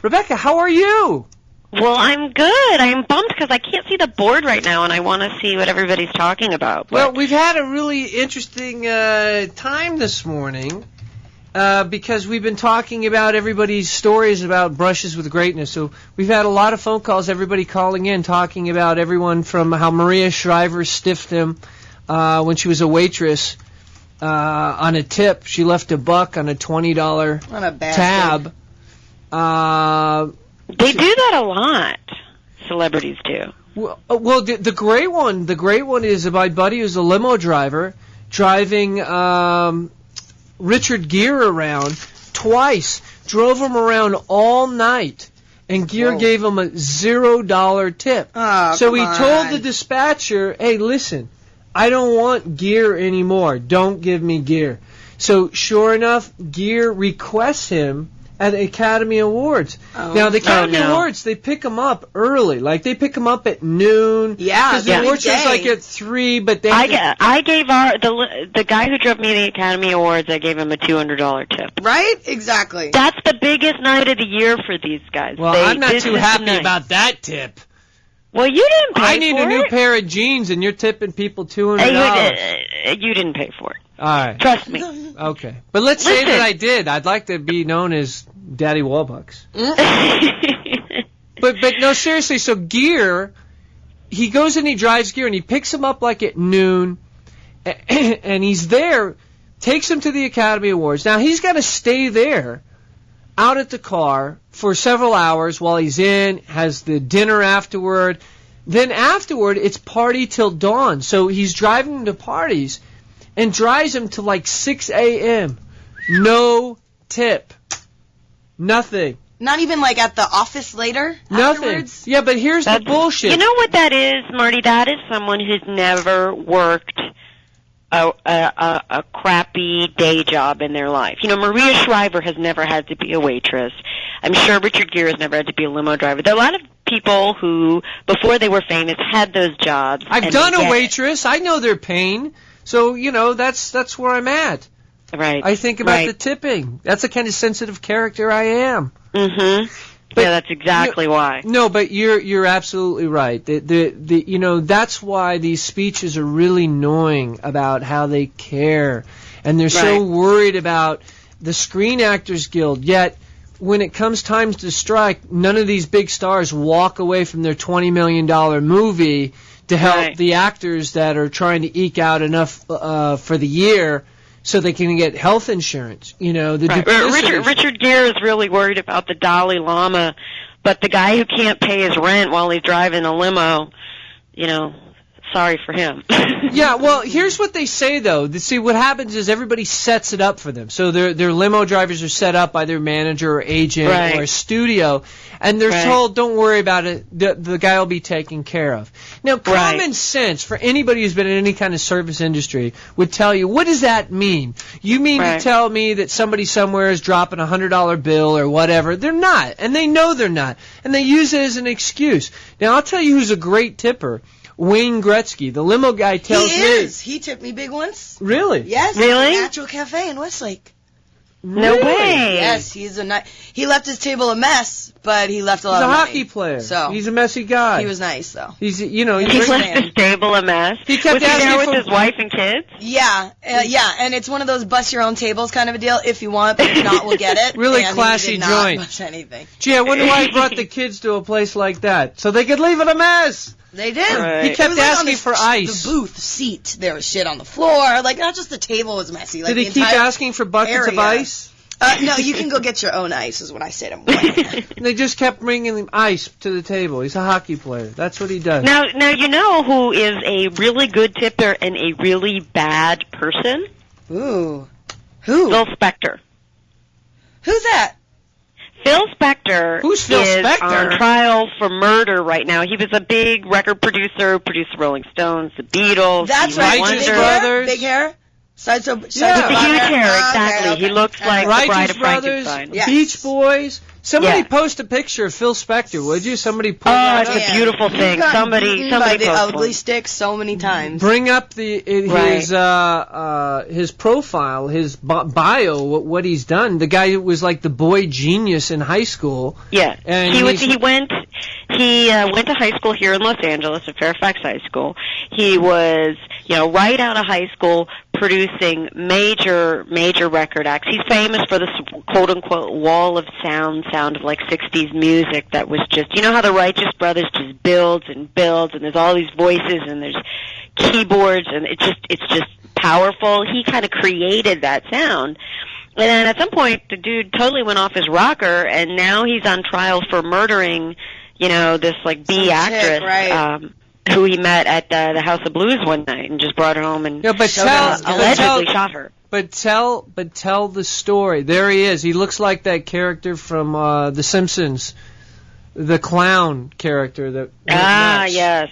Rebecca, how are you? Well, I'm good. I'm bummed because I can't see the board right now, and I want to see what everybody's talking about. But... Well, we've had a really interesting time this morning because we've been talking about everybody's stories about brushes with greatness. So we've had a lot of phone calls, everybody calling in, talking about everyone from how Maria Shriver stiffed him when she was a waitress on a tip. She left $1 on a $20 on a tab. They do that a lot. Celebrities do. Well, the great one is my buddy who's a limo driver, driving Richard Gere around twice. Drove him around all night, and Gere gave him a $0 tip. Oh, so he told the dispatcher, "Hey, listen, I don't want Gere anymore. Don't give me Gere." So sure enough, Gere requests him at the Academy Awards. Now, the Academy Awards, they pick them up early. Like, they pick them up at noon. Yeah, because the awards is like at 3, but they... I gave the guy who drove me to the Academy Awards, I gave him a $200 tip. Right? Exactly. That's the biggest night of the year for these guys. Well, I'm not too happy about that tip. Well, you didn't pay for it. I need a new pair of jeans, and you're tipping people $200. You didn't pay for it. All right. Trust me. Okay. But let's say that I did. I'd like to be known as Daddy Warbucks. but no, seriously, so Gere, he goes and he drives Gere, and he picks him up like at noon, and he's there, takes him to the Academy Awards. Now, he's got to stay there out at the car for several hours while he's in, has the dinner afterward. Then afterward, it's party till dawn. So he's driving him to parties and drives him to like 6 a.m. No tip. Nothing. Not even like at the office later? Nothing. Afterwards? Yeah, but here's the bullshit. You know what that is, Marty? That is someone who's never worked a crappy day job in their life. You know, Maria Shriver has never had to be a waitress. I'm sure Richard Gere has never had to be a limo driver. There are a lot of people who, before they were famous, had those jobs. I've done a waitress. I know their pain. So, you know, that's where I'm at. Right. I think about the tipping. That's the kind of sensitive character I am. Mm-hmm. But, yeah, that's exactly why. No, but you're absolutely right. You know, that's why these speeches are really annoying about how they care, and they're so worried about the Screen Actors Guild. Yet, when it comes time to strike, none of these big stars walk away from their $20 million movie to help the actors that are trying to eke out enough for the year so they can get health insurance. You know, Richard Gere is really worried about the Dalai Lama, but the guy who can't pay his rent while he's driving a limo, you know, sorry for him. Yeah, well, here's what they say, though. See, what happens is everybody sets it up for them. So their limo drivers are set up by their manager or agent or a studio, and they're told, don't worry about it, the guy will be taken care of. Now, common sense for anybody who's been in any kind of service industry would tell you, what does that mean? You mean to tell me that somebody somewhere is dropping a $100 bill or whatever? They're not, and they know they're not, and they use it as an excuse. Now, I'll tell you who's a great tipper. Wayne Gretzky, the limo guy, tells me. He is. He tipped me big once. Really? Yes. Really? Natural Cafe in Westlake. No way. Yes, he left his table a mess, but he left a lot of money. He's a hockey player. So he's a messy guy. He was nice, though. He left his table a mess. He kept was he there asking with his wife and kids? Yeah, and it's one of those bust your own tables kind of a deal. If you want, but if not, we'll get it. Really and classy he did not joint. bust anything. Gee, I wonder why he brought the kids to a place like that, so they could leave it a mess. They did. Right. He kept asking for ice. The booth seat, there was shit on the floor. Like, not just the table was messy. Like, did he keep asking for buckets of ice? No, you can go get your own ice, is what I say to him. They just kept bringing him ice to the table. He's a hockey player. That's what he does. Now you know who is a really good tipper and a really bad person? Ooh. Who? Phil Spector. Who's that? Phil Spector Who's Phil is Spector? on trial for murder right now. He was a big record producer, produced Rolling Stones, the Beatles. That's right. Righteous Big Brothers. Big hair? With the huge hair, exactly. Okay. He looks like the Bride Righteous of Brothers, Frankenstein. Yes. Beach Boys, Somebody post a picture of Phil Spector, would you? Somebody pull that up. It's a beautiful thing. Somebody by the post ugly one. stick so many times. Bring up his profile, his bio, what he's done. The guy was like the boy genius in high school. Yeah, and he went to high school here in Los Angeles at Fairfax High School. He was, right out of high school, producing major record acts. He's famous for this quote-unquote wall of sound of like 60s music that was just, how the Righteous Brothers just builds and builds, and there's all these voices and there's keyboards, and it's just powerful. He kind of created that sound. And then at some point, the dude totally went off his rocker, and now he's on trial for murdering, this like B actress. Right. Who he met at the House of Blues one night and just brought her home and allegedly shot her. But tell the story. There he is. He looks like that character from The Simpsons, the clown character. Yes.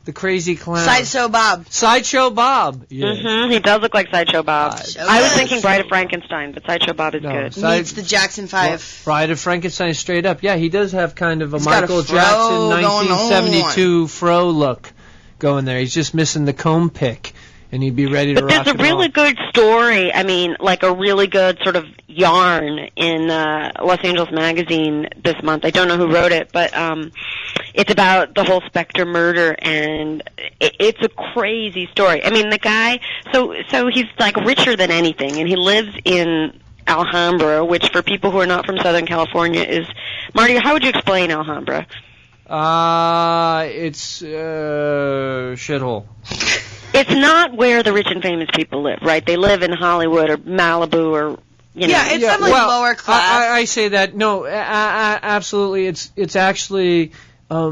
The crazy clown. Sideshow Bob. Sideshow Bob. Yeah. Mm-hmm. He does look like Sideshow Bob. I was thinking Bride of Frankenstein, but Sideshow Bob is good. Meets the Jackson 5. Well, Bride of Frankenstein straight up. Yeah, he does have kind of a Michael Jackson 1972 fro look going there. He's just missing the comb pick. And he'd be ready to rock. But there's a really good story, like a really good sort of yarn in Los Angeles Magazine this month. I don't know who wrote it, but it's about the whole Spector murder, and it's a crazy story. I mean, the guy, so he's like richer than anything, and he lives in Alhambra, which for people who are not from Southern California is, Marty, how would you explain Alhambra? It's shithole. It's not where the rich and famous people live, right? They live in Hollywood or Malibu or, Yeah, it's definitely lower class. I say that. No, absolutely. It's actually upper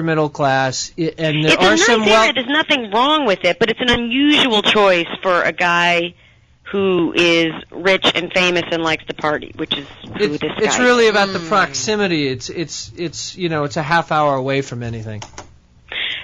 middle class. And there are some there's nothing wrong with it, but it's an unusual choice for a guy who is rich and famous and likes to party, which is who this guy is. It's really about the proximity. It's a half hour away from anything.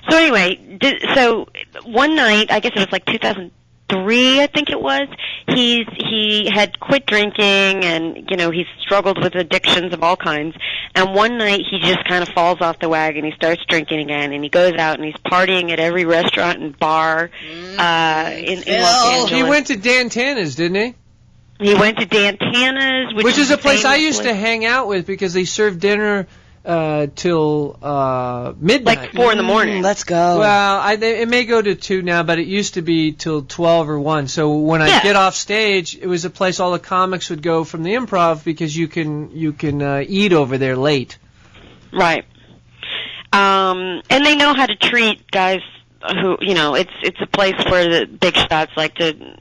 So anyway, so one night, I guess it was like 2003, I think it was, he had quit drinking and, he struggled with addictions of all kinds. And one night he just kind of falls off the wagon. He starts drinking again, and he goes out and he's partying at every restaurant and bar in Los Angeles. He went to Dan Tana's, didn't he? He went to Dan Tana's, which is a place I used to hang out with because they served dinner till midnight. Like 4 in the morning. Let's go. Well, it may go to 2 now, but it used to be till 12 or 1. So when I get off stage, it was a place all the comics would go from the Improv because you can eat over there late. Right. And they know how to treat guys who, it's a place where the big shots like to,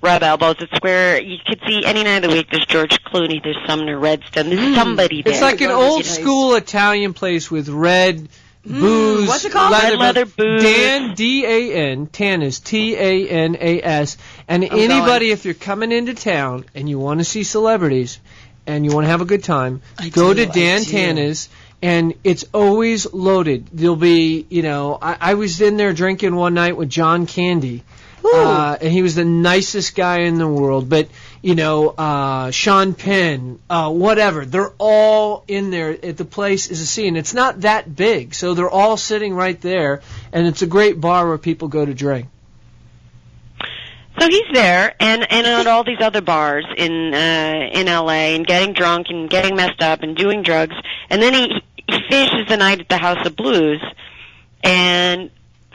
rub elbows. It's where you could see any night of the week there's George Clooney, there's Sumner Redstone, there's somebody there. It's like an old school Italian place with red booze. What's it called? Red leather booze. Dan, D-A-N, Tanas, T-A-N-A-S. And anybody, if you're coming into town and you want to see celebrities and you want to have a good time, go to Dan Tana's. And it's always loaded. There'll be, I was in there drinking one night with John Candy. And he was the nicest guy in the world. But, Sean Penn, whatever. They're all in there. The place is a scene. It's not that big. So they're all sitting right there. And it's a great bar where people go to drink. So he's there, and at all these other bars in L.A. and getting drunk and getting messed up and doing drugs, and then he finishes the night at the House of Blues and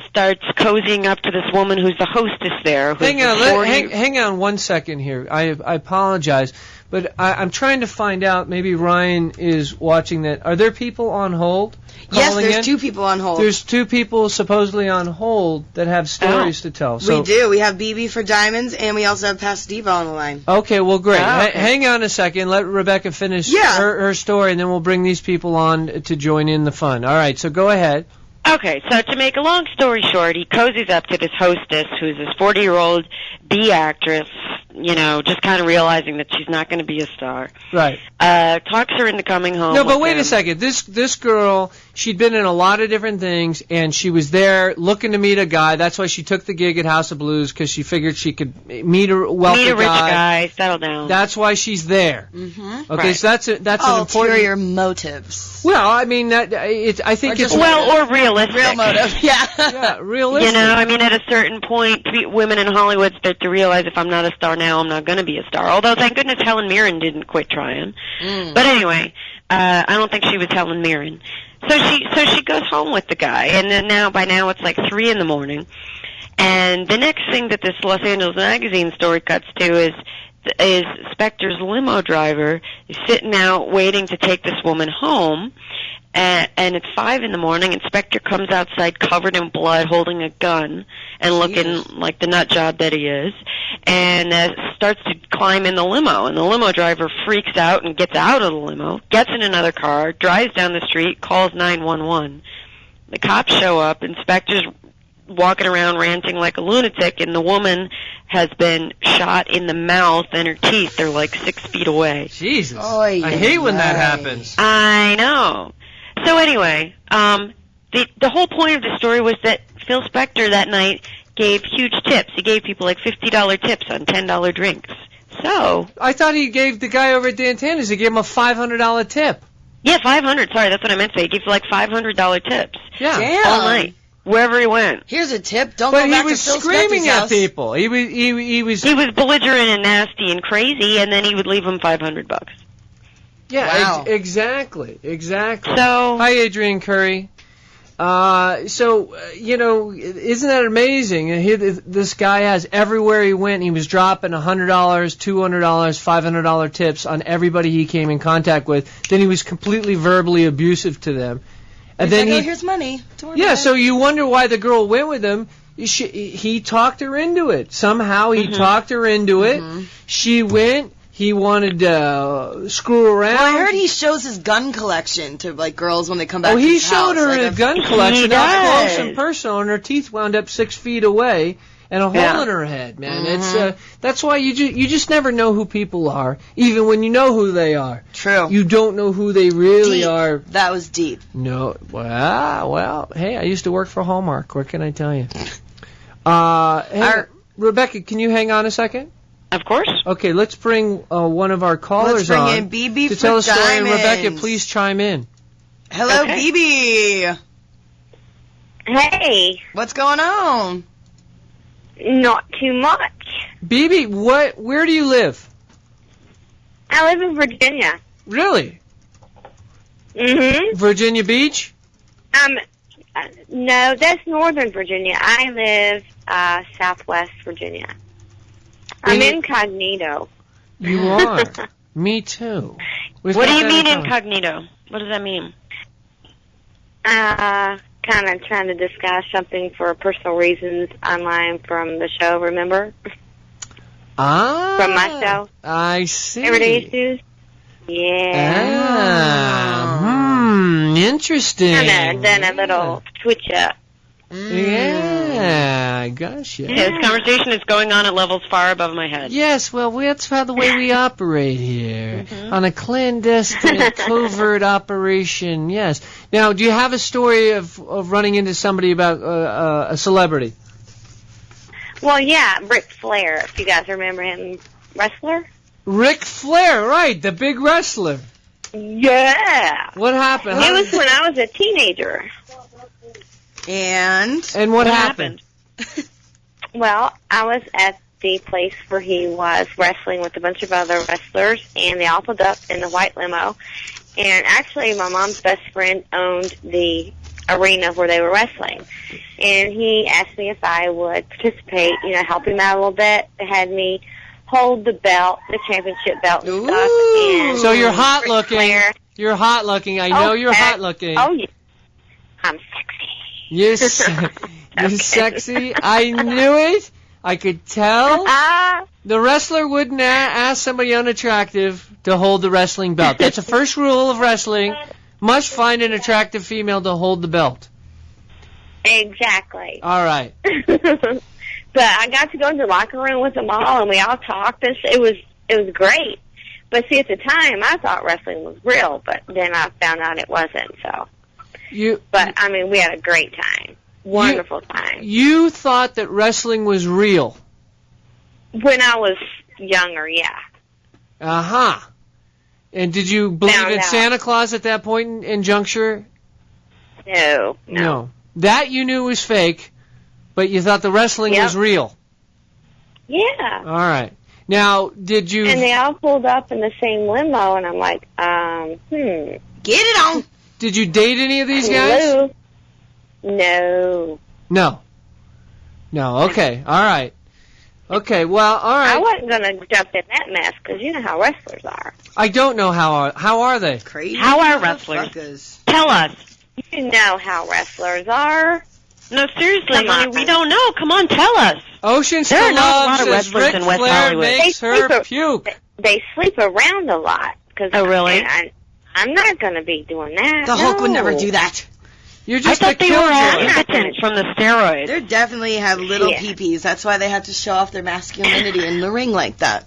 starts cozying up to this woman who's the hostess there. Hang on 1 second here. I apologize, but I'm trying to find out. Maybe Ryan is watching that. Are there people on hold? Yes, there's 2 people on hold. There's 2 people supposedly on hold that have stories to tell. So we do. We have BB for Diamonds, and we also have Pastor Diva on the line. Okay, well, great. Hang on a second. Let Rebecca finish her story, and then we'll bring these people on to join in the fun. All right, so go ahead. Okay, so to make a long story short, he cozies up to this hostess, who's this 40-year-old B actress, just kind of realizing that she's not going to be a star. Right. Talks her into coming home. No, but wait a second. This girl, she'd been in a lot of different things, and she was there looking to meet a guy. That's why she took the gig at House of Blues, because she figured she could meet a wealthy rich guy, settle down. That's why she's there. Mm-hmm. Okay, right. So that's an important. Ulterior motives. Well, I mean, I think it's or realistic. Real motive. Yeah. Yeah, realistic. I mean, at a certain point, women in Hollywood start to realize if I'm not a star now, I'm not going to be a star. Although, thank goodness, Helen Mirren didn't quit trying. But anyway, I don't think she was Helen Mirren. So she goes home with the guy, and then by now it's like 3 a.m. And the next thing that this Los Angeles Magazine story cuts to is Spector's limo driver is sitting out waiting to take this woman home. And it's 5 a.m, and Spector comes outside covered in blood, holding a gun, and looking like the nut job that he is, and starts to climb in the limo. And the limo driver freaks out and gets out of the limo, gets in another car, drives down the street, calls 911. The cops show up, and Spector's walking around ranting like a lunatic, and the woman has been shot in the mouth, and her teeth are like 6 feet away. Jesus. I hate when that happens. I know. So anyway, the whole point of the story was that Phil Spector that night gave huge tips. He gave people like $50 tips on $10 drinks. So I thought he gave the guy over at Dantana's, he gave him a $500 tip. Yeah, $500. Sorry, that's what I meant to say. He gave like $500 tips. Yeah. Damn. All night. Wherever he went. Here's a tip. Don't go back to Phil Spector's house. But he was screaming at people. He was belligerent and nasty and crazy, and then he would leave him $500. Yeah, wow. Exactly. So, hi, Adrian Curry. Isn't that amazing? This guy has everywhere he went. He was dropping $100, $200, $500 tips on everybody he came in contact with. Then he was completely verbally abusive to them. And then here's money. So you wonder why the girl went with him. He talked her into it. Somehow he talked her into it. She went. He wanted to screw around. Well, I heard he shows his gun collection to girls when they come back. Oh, to he his showed house. her a gun collection up close and personal, and her teeth wound up 6 feet away, and a hole in her head. Man, it's that's why you just never know who people are, even when you know who they are. True. You don't know who they really are. That was deep. No. Well, hey, I used to work for Hallmark. What can I tell you? Rebecca, can you hang on a second? Of course. Okay, let's bring one of our callers on. Let's bring in BB to for tell a story. diamonds. Rebecca, please chime in. Hello, BB. Hey. What's going on? Not too much. BB, where do you live? I live in Virginia. Really? Mm-hmm. Virginia Beach? No, that's Northern Virginia. I live Southwest Virginia. I'm incognito. You are. Me too. What do you mean incognito? What does that mean? Kind of trying to disguise something for personal reasons online from the show, remember? From my show. I see. Everyday Issues? Yeah. Interesting. Kind of done a little switch up. Yeah, gotcha. Yeah, this conversation is going on at levels far above my head. Yes, well, that's how the way we operate here. On a clandestine, covert operation, yes. Now, do you have a story of running into somebody about a celebrity? Well, yeah, Ric Flair, if you guys remember him, wrestler? Ric Flair, right, the big wrestler. Yeah. What happened? It was when I was a teenager. And what happened? Well, I was at the place where he was wrestling with a bunch of other wrestlers, and they all pulled up in the white limo. And actually, my mom's best friend owned the arena where they were wrestling. And he asked me if I would participate, help him out a little bit. They had me hold the belt, the championship belt and stuff. And so you're hot looking. Flair. You're hot looking. I know you're hot looking. Oh, yeah. I'm sexy. Yes, you're sexy. I knew it. I could tell. The wrestler wouldn't ask somebody unattractive to hold the wrestling belt. That's the first rule of wrestling. Must find an attractive female to hold the belt. Exactly. All right. But I got to go into the locker room with them all, and we all talked, and it was great. But see, at the time, I thought wrestling was real, but then I found out it wasn't. So, but I mean, we had a great time, wonderful time. You thought that wrestling was real when I was younger, yeah. And did you believe in Santa Claus at that point in juncture? No. That you knew was fake, but you thought the wrestling was real. Yeah. All right. Now, did you... And they all pulled up in the same limo, and I'm like, Get it on! Did you date any of these guys? No. No. Okay. All right. Okay, well, all right. I wasn't going to jump in that mess, because you know how wrestlers are. I don't know how are they? Crazy. How are wrestlers? Tell us. You know how wrestlers are. No, seriously, honey, we don't know. Come on, tell us. Ocean there are not a lot of says wrestlers Ric in West Flair Hollywood. makes her puke. They sleep around a lot. Oh, really? I'm not going to be doing that. The Hulk would never do that. You're just I thought they were all impotent from the steroids. They definitely have little peepees. That's why they have to show off their masculinity in the ring like that.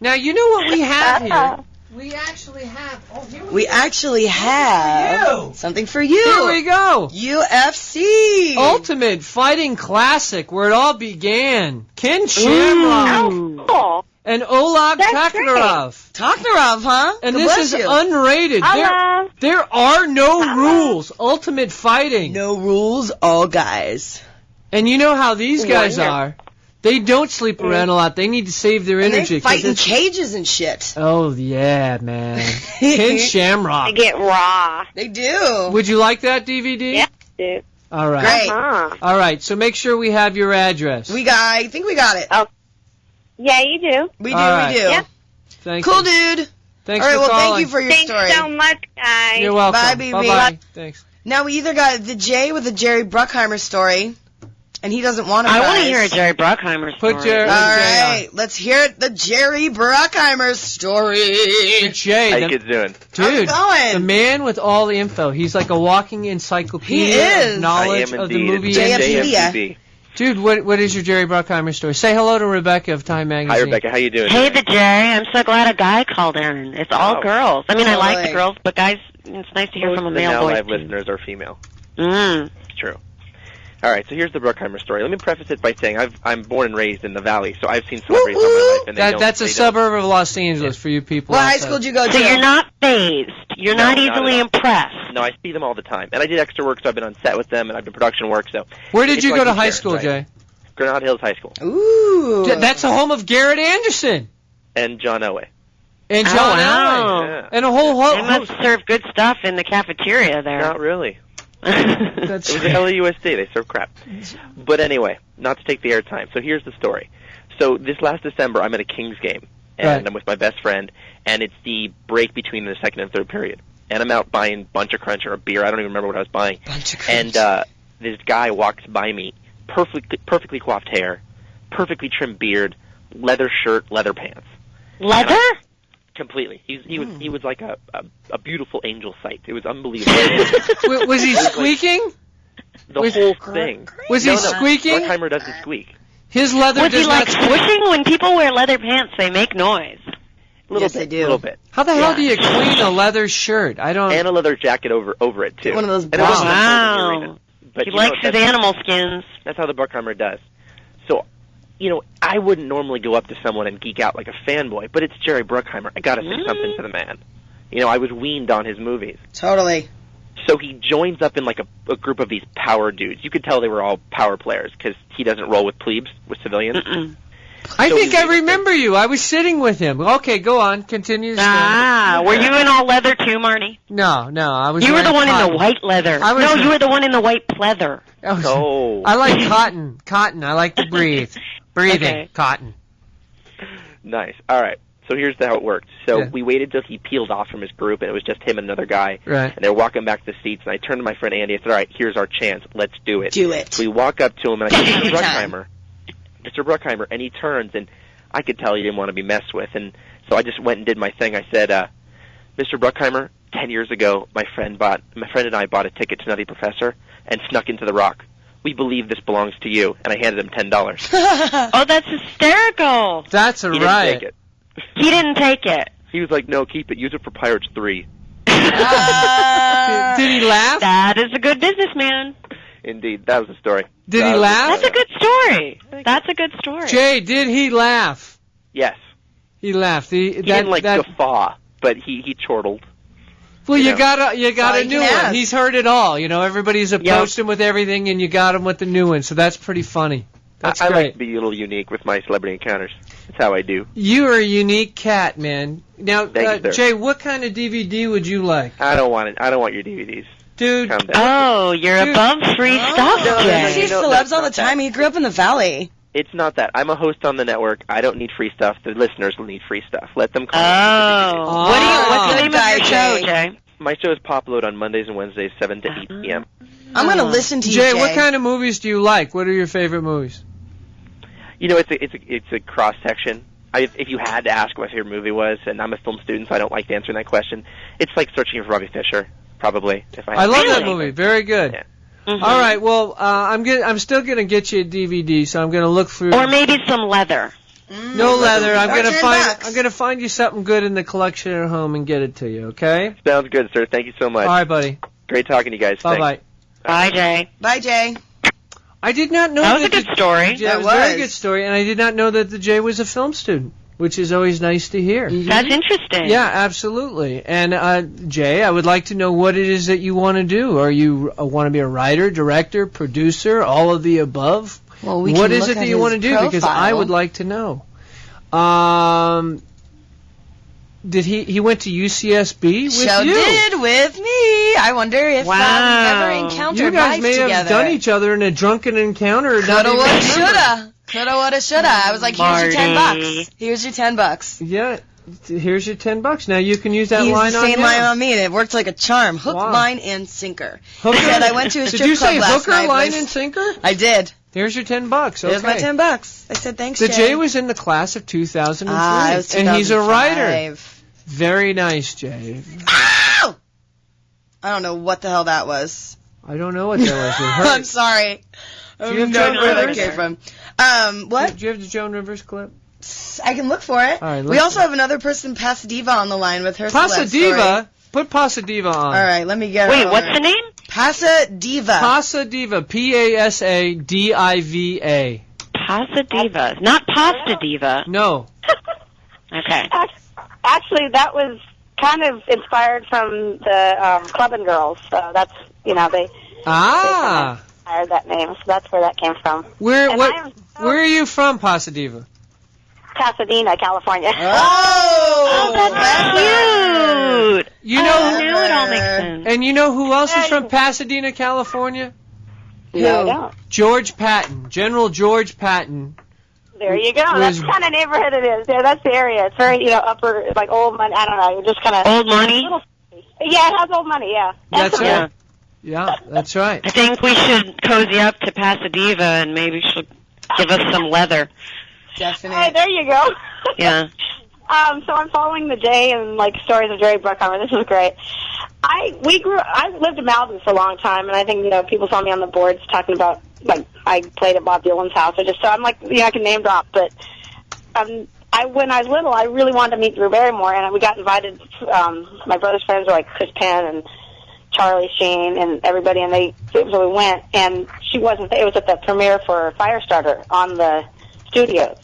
Now, you know what we have here? We actually have... we actually have something for you. Here we go. UFC. Ultimate Fighting Classic, where it all began. Ken Shamrock. Cool. And Oleg Taktarov. Taktarov, huh? And God this bless is you. unrated. There are no rules. Ultimate Fighting. No rules, all guys. And you know how these guys are. They don't sleep around a lot. They need to save their energy. They fight in cages and shit. Oh, yeah, man. Ken Shamrock. They get raw. They do. Would you like that DVD? Yeah, dude. All right. Great. All right, so make sure we have your address. I think we got it. Oh. Yeah, you do. We do. Yeah. Thank you. Cool, dude. Thanks for calling. Thank you for your Thanks story. so much, guys. You're welcome. Bye, baby. Bye-bye. Thanks. Now, we either got the Jay with the Jerry Bruckheimer story, and he doesn't want to I want to hear a Jerry Bruckheimer story. Put Jerry. All right, let's hear it. The Jerry Bruckheimer story. Jay, how you kids doing? Dude, going? the man with all the info. He's like a walking encyclopedia of knowledge of the movie industry. Dude, what is your Jerry Bruckheimer story? Say hello to Rebecca of Time Magazine. Hi, Rebecca. How you doing? Hey, the Jerry. I'm so glad a guy called in. It's all girls. I mean, I like the girls, but guys, it's nice to hear from a male now voice. live listeners are female. Mm. It's true. All right, so here's the Bruckheimer story. Let me preface it by saying I'm born and raised in the Valley, so I've seen celebrities all my life. And that's a suburb of Los Angeles for you people. What high school did you go to? So you're not phased. You're not easily impressed. No, I see them all the time. And I did extra work, so I've been on set with them, and I've been production work. So where did you go to high school, Jay? Granada Hills High School. Ooh. That's the home of Garrett Anderson. And John Owe. And John Owe. Yeah. And a whole host. They must serve good stuff in the cafeteria there. Not really. It was at LAUSD. They serve crap. But anyway, not to take the airtime. So here's the story. So this last December, I'm at a Kings game, and I'm with my best friend, and it's the break between the second and third period. And I'm out buying Bunch of Crunch or a beer. I don't even remember what I was buying. Bunch of Crunch. And this guy walks by me, perfectly coiffed hair, perfectly trimmed beard, leather shirt, leather pants. Leather? Completely. He was like a beautiful angel sight. It was unbelievable. Was he squeaking? The whole thing. Was he squeaking? Bruckheimer doesn't squeak. His leather Was he does like not squeak. swishing? When people wear leather pants, they make noise. Yes, they do. A little bit. How the hell do you clean a leather shirt? I don't. And a leather jacket over it too. One of those And it wasn't a Wow. arena. But He you know, likes his animal skins. That's how the Bruckheimer does. So, I wouldn't normally go up to someone and geek out like a fanboy, but it's Jerry Bruckheimer. I gotta say something to the man. I was weaned on his movies. Totally. So he joins up in like a group of these power dudes. You could tell they were all power players because he doesn't roll with plebes, with civilians. I think I remember you. I was sitting with him. Okay, go on. Continue. Were you in all leather too, Marty? No, I was. You were the one cotton. in the white leather. No, you were the one in the white pleather. Oh. I like cotton. I like to breathe. Breathing. Okay. Cotton. Nice. All right. So here's how it worked. So we waited till he peeled off from his group, and it was just him and another guy. Right. And they were walking back to the seats, and I turned to my friend Andy. I said, all right, here's our chance. Let's do it. Do it. So we walk up to him, and I said, Mr. Bruckheimer, and he turns, and I could tell he didn't want to be messed with. And so I just went and did my thing. I said, Mr. Bruckheimer, 10 years ago, my friend and I bought a ticket to Nutty Professor and snuck into the Rock. we believe this belongs to you. And I handed him $10. Oh, that's hysterical. That's a He riot. didn't take it. He didn't take it. He was like, no, keep it. Use it for Pirates 3. Did he laugh? That is a good businessman. Indeed, that was the story. Did he laugh? That's a good story. That's a good story. Jay, did he laugh? Yes. He laughed. He didn't guffaw, but he chortled. Well, you got a new one. ask. He's heard it all. Everybody's approached him with everything, and you got him with the new one. So that's pretty funny. That's I great. like to be a little unique with my celebrity encounters. That's how I do. You are a unique cat, man. Now, Thank you, sir. Jay, what kind of DVD would you like? I don't want it. I don't want your DVDs. Dude. Calm down. Oh, you're above free stuff, no, Jay. I see no, celebs that's all the not that. time. He grew up in the valley. It's not that. I'm a host on the network. I don't need free stuff. The listeners will need free stuff. Let them call. Oh. What's the name of your show, Jay? My show is Pop Load on Mondays and Wednesdays, 7 to 8 p.m. I'm going to listen to you, Jay, what kind of movies do you like? What are your favorite movies? It's a cross section. If you had to ask what my favorite movie was, and I'm a film student, so I don't like answering that question. It's like Searching for Bobby Fischer, probably. I love that movie. Very good. Yeah. Mm-hmm. All right. Well, I'm still gonna get you a DVD, so I'm gonna look through. Or maybe some leather. No leather. I'm gonna $10. I'm gonna find you something good in the collection at home and get it to you. Okay. Sounds good, sir. Thank you so much. All right, buddy. Great talking to you guys. Bye Thanks. bye. Bye, Jay. Bye, Jay. I did not know That was a good story. Yeah, it was a very good story, and I did not know that the Jay was a film student, which is always nice to hear. That's interesting. Yeah, absolutely. And Jay, I would like to know what it is that you want to do. Are you want to be a writer, director, producer, all of the above? Well, What is it that you want to do? Because I would like to know. Did he went to UCSB with Show you? did with me. I wonder if we've ever encountered You guys life may together. have done each other in a drunken encounter. Coulda, woulda, shoulda. Coulda, woulda, shoulda. I was like, here's your Marty. $10. Here's your $10. Yeah, here's your $10. Now you can use that He line used the on same him. line on me, and it worked like a charm. Hook, Wow. line, and sinker. Hooker? He said, I went to a Did strip you club say last hooker, night. line, and sinker? I did. Here's your $10. Okay. There's my $10. I said, thanks, The Jay. Jay was in the class of 2003, it was and he's a 2005. writer. Very nice, Jay. Ow! I don't know what the hell that was. I don't know what that was. It hurt. I'm sorry. Do you have I don't Joan know where that Rivers? came from. What? Do you have the Joan Rivers clip? I can look for it. All right, We let's- also have another person, Pasadiva, on the line with her celeb story. Pasadiva. Put Pasadiva on. All right, let me get her Wait, on what's her. the name? Pasadiva. Pasadiva. Pasadiva. Pasta Diva. Not Pasta Diva. No. Okay. Actually, that was kind of inspired from the Clubbing Girls. So that's, they Ah. inspired that name. So that's where that came from. Where And what? I am so- Where are you from, Pasadiva? Pasadena, California. Oh, That's cute. You Oh, know, now it all makes sense. and you know who else is from Pasadena, California? No, I don't. George Patton, General George Patton. There you go. Was- That's the kind of neighborhood it is. Yeah, that's the area. It's very, upper, like old money. I don't know. You're just kind of Old money? Yeah, it has old money. Yeah. That's Yeah. right. Yeah, that's right. I think we should cozy up to Pasadiva and maybe she'll give us some leather. Definitely. Hey, there you go. Yeah. So I'm following the Jay and stories of Jerry Bruckheimer. This is great. I lived in Malibu for a long time, and I think people saw me on the boards talking about I played at Bob Dylan's house. I'm like I can name drop, but when I was little, I really wanted to meet Drew Barrymore, and we got invited. My brother's friends were like Chris Penn and Charlie Sheen and everybody, and so we went, and she wasn't there. It was at the premiere for Firestarter on the studio.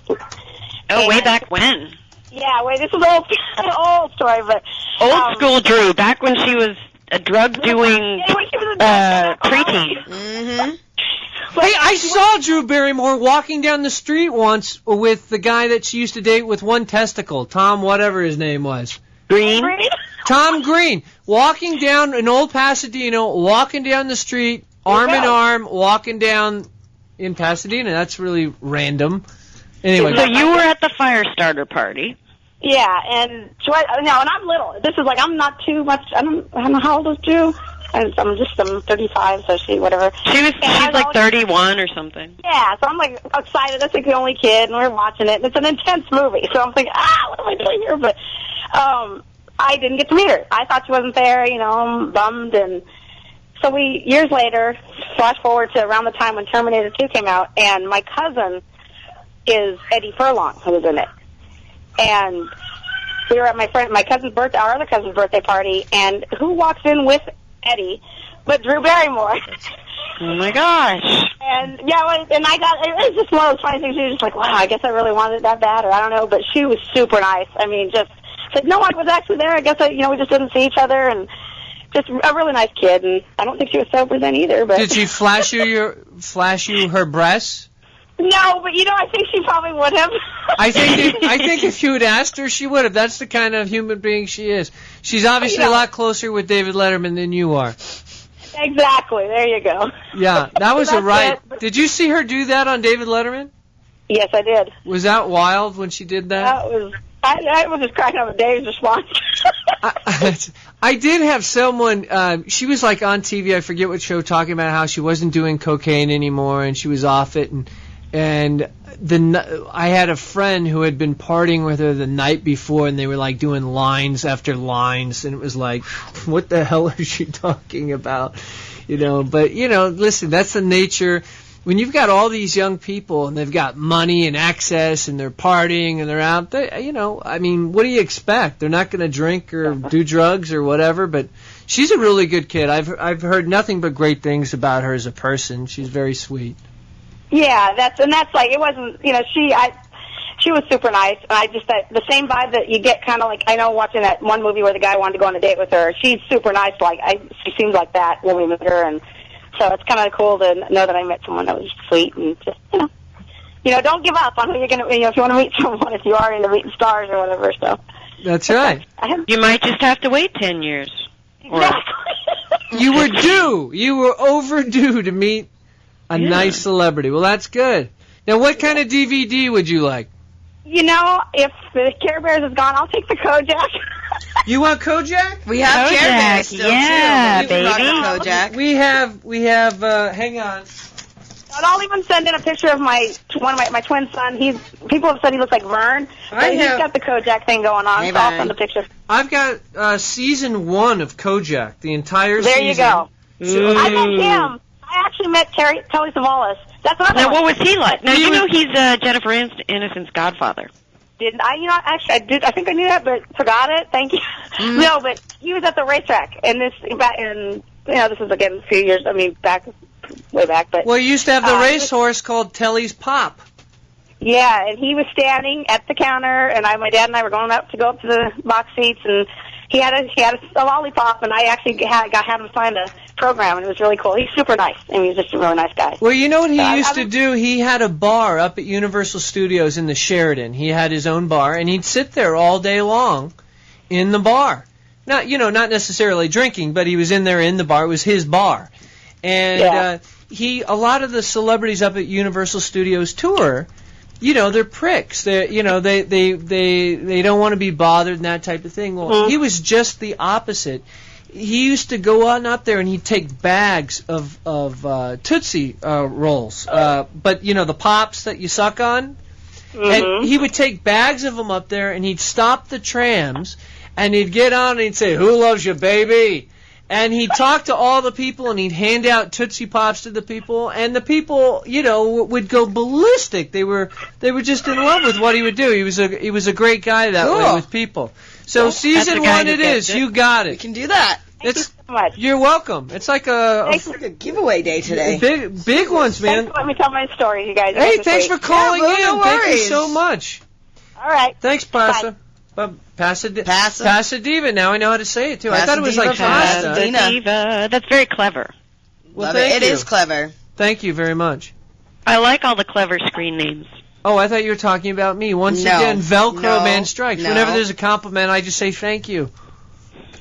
Oh, way back when. Yeah, wait, this is old story, but Old school Drew, back when she was a drug-doing preteen. Mm-hmm. Hey, I saw Drew Barrymore walking down the street once with the guy that she used to date with one testicle, Tom whatever his name was. Green? Tom Green, walking down in old Pasadena, walking down the street, arm in arm, walking down in Pasadena. That's really random. Anyway. So you were at the Firestarter party. Yeah, and and I'm little. This is I'm not too much. I don't know how old is Drew. I'm 35, so whatever. She's like 31 or something. Yeah, so I'm excited. That's the only kid, and we're watching it. And it's an intense movie, so I'm thinking, what am I doing here? But I didn't get to meet her. I thought she wasn't there. I'm bummed, and So years later, flash forward to around the time when Terminator 2 came out, and my cousin is Eddie Furlong, who was in it. And we were at my cousin's birthday, our other cousin's birthday party, and who walks in with Eddie but Drew Barrymore? Oh my gosh! And it was just one of those funny things. She was just like, wow, I guess I really wanted it that bad, or I don't know. But she was super nice. I mean, just said, no, I was actually there. I guess we just didn't see each other, and just a really nice kid. And I don't think she was sober then either. But did she flash you her breasts? No, but I think she probably would have. I think if you had asked her, she would have. That's the kind of human being she is. She's obviously a lot closer with David Letterman than you are. Exactly. There you go. Yeah, that was a right. Did you see her do that on David Letterman? Yes, I did. Was that wild when she did that? I was just cracking up at Dave's response. I did have someone, she was like on TV, I forget what show, talking about how she wasn't doing cocaine anymore and she was off it, and I had a friend who had been partying with her the night before, and they were like doing lines after lines, and it was like, what the hell is she talking about? But listen, that's the nature. When you've got all these young people and they've got money and access and they're partying and they're out, I mean, what do you expect? They're not going to drink or do drugs or whatever, but she's a really good kid. I've heard nothing but great things about her as a person. She's very sweet. Yeah, that's like, it wasn't, she was super nice. And I just, the same vibe that you get kind of like, I know watching that one movie where the guy wanted to go on a date with her, she's super nice. She seems like that when we met her, and so it's kind of cool to know that I met someone that was sweet and just, don't give up on who you're going to, if you want to meet someone, if you are into meeting stars or whatever, so. That's right. You might just have to wait 10 years. Exactly. You were due. You were overdue to meet a nice celebrity. Well, that's good. Now, what kind of DVD would you like? If the Care Bears is gone, I'll take the Kojak. You want Kojak? We have Care Bears still, too. Baby. Kojak. We have, hang on. And I'll even send in a picture of my twin son. People have said he looks like Vern, but he's got the Kojak thing going on, so I'll send a picture. I've got season 1 of Kojak, the entire season. There you go. I met him. I actually met Telly Savalas. That's another Now, one. what was he like? Now, he's Jennifer Aniston's godfather. Didn't I? Actually, I did. I think I knew that, but forgot it. Thank you. No, but he was at the racetrack, and this is again a few years. I mean, way back. But well, you used to have the racehorse called Telly's Pop. Yeah, and he was standing at the counter, and my dad and I were going up to the box seats, and he had a lollipop, and I actually had him sign a program, and it was really cool. He's super nice. I mean, he's just a really nice guy. Well, you know what he used to do? He had a bar up at Universal Studios in the Sheraton. He had his own bar, and he'd sit there all day long in the bar. Not necessarily drinking, but he was in there in the bar. It was his bar. And a lot of the celebrities up at Universal Studios tour, they're pricks. They they don't want to be bothered and that type of thing. Well, he was just the opposite. He used to go on up there and he'd take bags of Tootsie Rolls, but the pops that you suck on. And he would take bags of them up there and he'd stop the trams and he'd get on and he'd say, "Who loves you, baby?" And he'd talk to all the people, and he'd hand out Tootsie Pops to the people, and the people, would go ballistic. They were just in love with what he would do. He was a great guy that way with people. So season 1 it is. You got it. We can do that. Thank you so much. You're welcome. It's like a giveaway day today. Big ones, man. Thanks for letting me tell my story, you guys. Hey, thanks for calling in. No Thank you so much. All right. Thanks, Pasta. Pasadiva. Now I know how to say it too. I thought it was like pasta. Pasadiva. That's very clever. Well, Love it. It is clever. Thank you very much. I like all the clever screen names. Oh, I thought you were talking about me. Once again, Velcro Man strikes. Whenever there's a compliment, I just say thank you.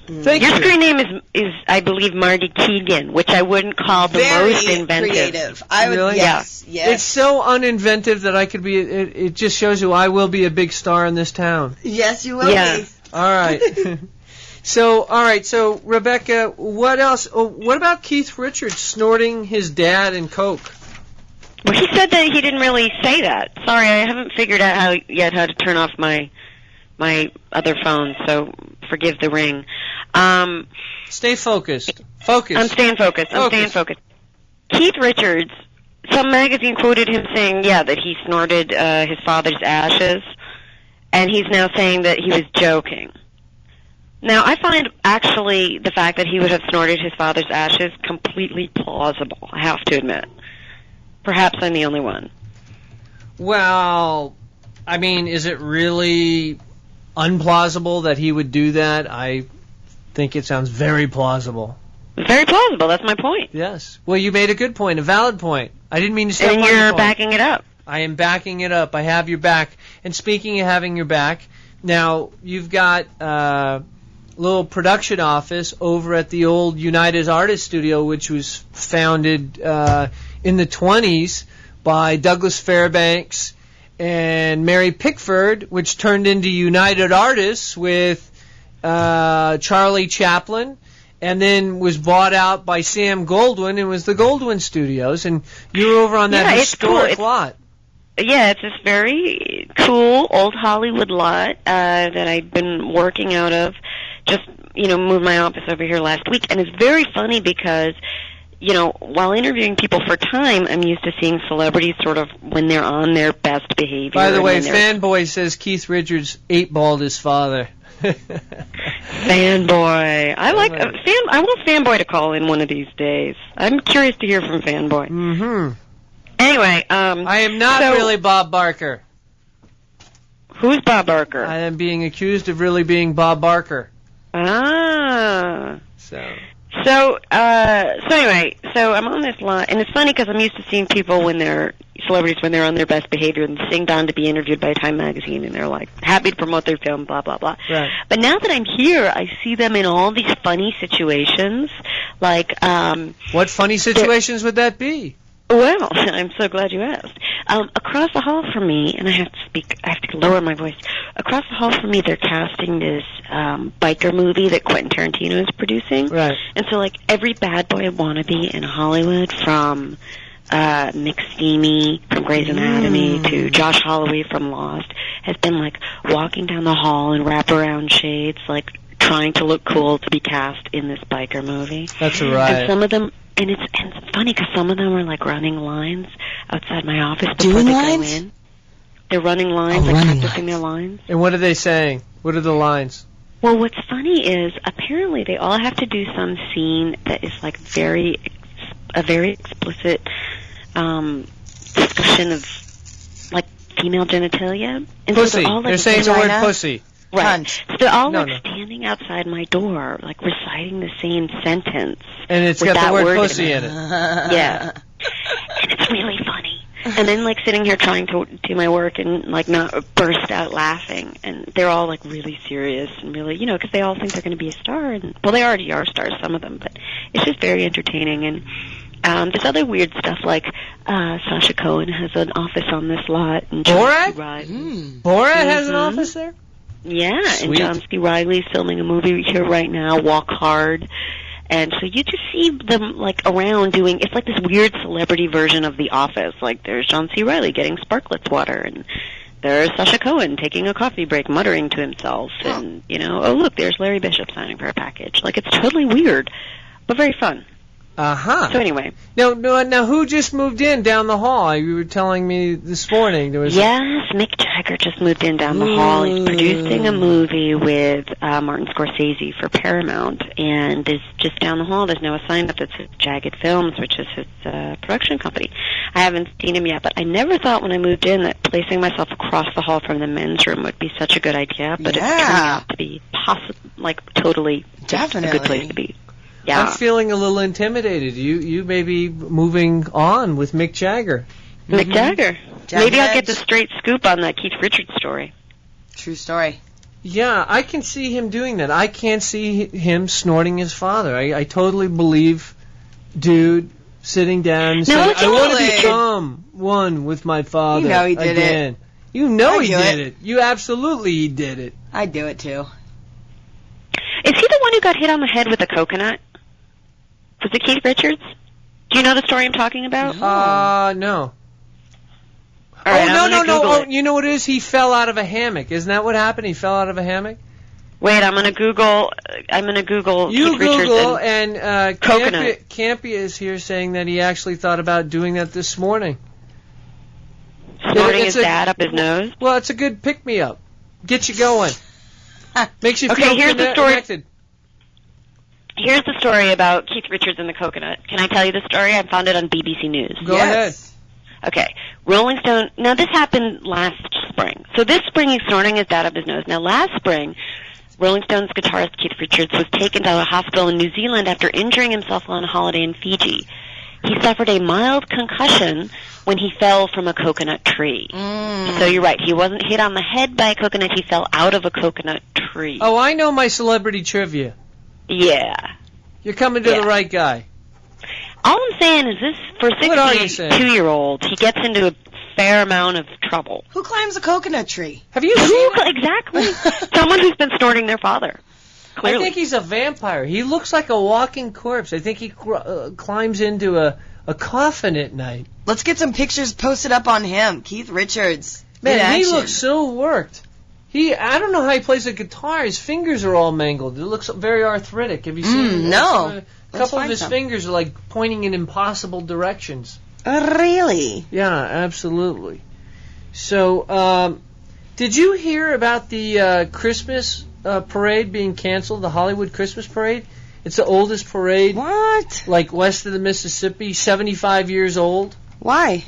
Thank you. Your screen name is, I believe, Marty Keegan, which I wouldn't call the most inventive. Creative. I would. Really? Yes. It's so uninventive that I could be. It just shows you I will be a big star in this town. Yes, you will be. All right. So Rebecca, what else? Oh, what about Keith Richards snorting his dad and coke? Well, he said that he didn't really say that. Sorry, I haven't figured out how to turn off my other phone, so forgive the ring. Stay focused. Focus. I'm staying focused. Keith Richards, some magazine quoted him saying, that he snorted his father's ashes, and he's now saying that he was joking. Now, I find actually the fact that he would have snorted his father's ashes completely plausible, I have to admit. Perhaps I'm the only one. Well, I mean, is it really unplausible that he would do that? I think it sounds very plausible. Very plausible, that's my point. Yes. Well, you made a good point, a valid point. I didn't mean to step on your point. And you're point. backing it up. I am backing it up. I have your back. And speaking of having your back, now you've got a little production office over at the old United Artists Studio, which was founded in the 20s by Douglas Fairbanks and Mary Pickford, which turned into United Artists with Charlie Chaplin, and then was bought out by Sam Goldwyn and was the Goldwyn Studios. And you were over on that historic lot. Yeah, it's this very cool old Hollywood lot that I've been working out of. Just, moved my office over here last week. And it's very funny because, while interviewing people for Time, I'm used to seeing celebrities sort of when they're on their best behavior. By the way, Fanboy says Keith Richards 8-balled his father. Fanboy. I want Fanboy to call in one of these days. I'm curious to hear from Fanboy. Mm-hmm. Anyway, I am not really Bob Barker. Who's Bob Barker? I am being accused of really being Bob Barker. Ah. So anyway, I'm on this lot, and it's funny because I'm used to seeing people celebrities when they're on their best behavior and sitting down to be interviewed by Time magazine, and they're like happy to promote their film, blah blah blah. Right. But now that I'm here, I see them in all these funny situations, like what funny situations would that be? Well, I'm so glad you asked. Across the hall from me, and I have to lower my voice. Across the hall from me, they're casting this biker movie that Quentin Tarantino is producing. Right. And so, every bad boy wannabe in Hollywood, from Nick Steamy from Grey's Anatomy to Josh Holloway from Lost, has been, walking down the hall in wraparound shades, trying to look cool to be cast in this biker movie. That's right. And some of them... And it's funny because some of them are running lines outside my office before Doing they lines? go in. They're running lines, practicing their lines. And what are they saying? What are the lines? Well, what's funny is apparently they all have to do some scene that is a very explicit discussion of female genitalia. And Pussy. So they're saying the word pussy. Right. So they're all standing outside my door, reciting the same sentence. And it's got the word pussy in it. Yeah. And it's really funny. And then sitting here trying to do my work and not burst out laughing. And they're all really serious and really, because they all think they're going to be a star. And well, they already are stars, some of them, but it's just very entertaining. And there's other weird stuff Sacha Cohen has an office on this lot. And Borat? Borat has an Mm-hmm. office there? Yeah, Sweet. and John C. Reilly's filming a movie here right now, Walk Hard. And so you just see them, around doing, it's this weird celebrity version of The Office. There's John C. Reilly getting Sparkletts water, and there's Sacha Cohen taking a coffee break, muttering to himself, and, oh, look, there's Larry Bishop signing for a package. It's totally weird, but very fun. Uh-huh. So anyway. Now, who just moved in down the hall? You were telling me this morning. Yes, Mick Jagger just moved in down the hall. He's producing a movie with Martin Scorsese for Paramount, and there's just down the hall, there's now a sign up that says Jagged Films, which is his production company. I haven't seen him yet, but I never thought when I moved in that placing myself across the hall from the men's room would be such a good idea, but it's turning out to be totally Definitely a good place to be. Yeah. I'm feeling a little intimidated. You may be moving on with Mick Jagger. Mick Jagger. Maybe I'll get the straight scoop on that Keith Richards story. True story. Yeah, I can see him doing that. I can't see him snorting his father. I totally believe dude sitting down and saying, I want to become one with my father. You know he did again. it. You know he did it. You absolutely did it. I'd do it too. Is he the one who got hit on the head with a coconut? Was it Keith Richards? Do you know the story I'm talking about? No. Right, no. Oh, you know what it is? He fell out of a hammock. Isn't that what happened? He fell out of a hammock? Wait, I'm gonna Google. You Keith Richards Google, and coconut. Campia is here saying that he actually thought about doing that this morning. Snorting his dad up his nose. Well, it's a good pick-me-up. Get you going. Makes you feel here's the story. connected. Here's the story about Keith Richards and the coconut. Can I tell you the story? I found it on BBC News. Go ahead. Okay. Rolling Stone. Now, this happened last spring. So this spring, he's snorting his dad up his nose. Now, last spring, Rolling Stones guitarist Keith Richards was taken to a hospital in New Zealand after injuring himself on a holiday in Fiji. He suffered a mild concussion when he fell from a coconut tree. So you're right. He wasn't hit on the head by a coconut. He fell out of a coconut tree. Oh, I know my celebrity trivia. Yeah. You're coming to the right guy. All I'm saying is this, for a 62-year-old, he gets into a fair amount of trouble. Who climbs a coconut tree? Have you seen Exactly. Someone who's been snorting their father. Clearly. I think he's a vampire. He looks like a walking corpse. I think he climbs into a coffin at night. Let's get some pictures posted up on him. Keith Richards. Man, he looks so worked. I don't know how he plays the guitar. His fingers are all mangled. It looks very arthritic. Have you seen? No. A couple of his fingers are like pointing in impossible directions. Really? Yeah, absolutely. So, did you hear about the Christmas parade being canceled, the Hollywood Christmas parade? It's the oldest parade. What? Like west of the Mississippi, 75 years old. Why?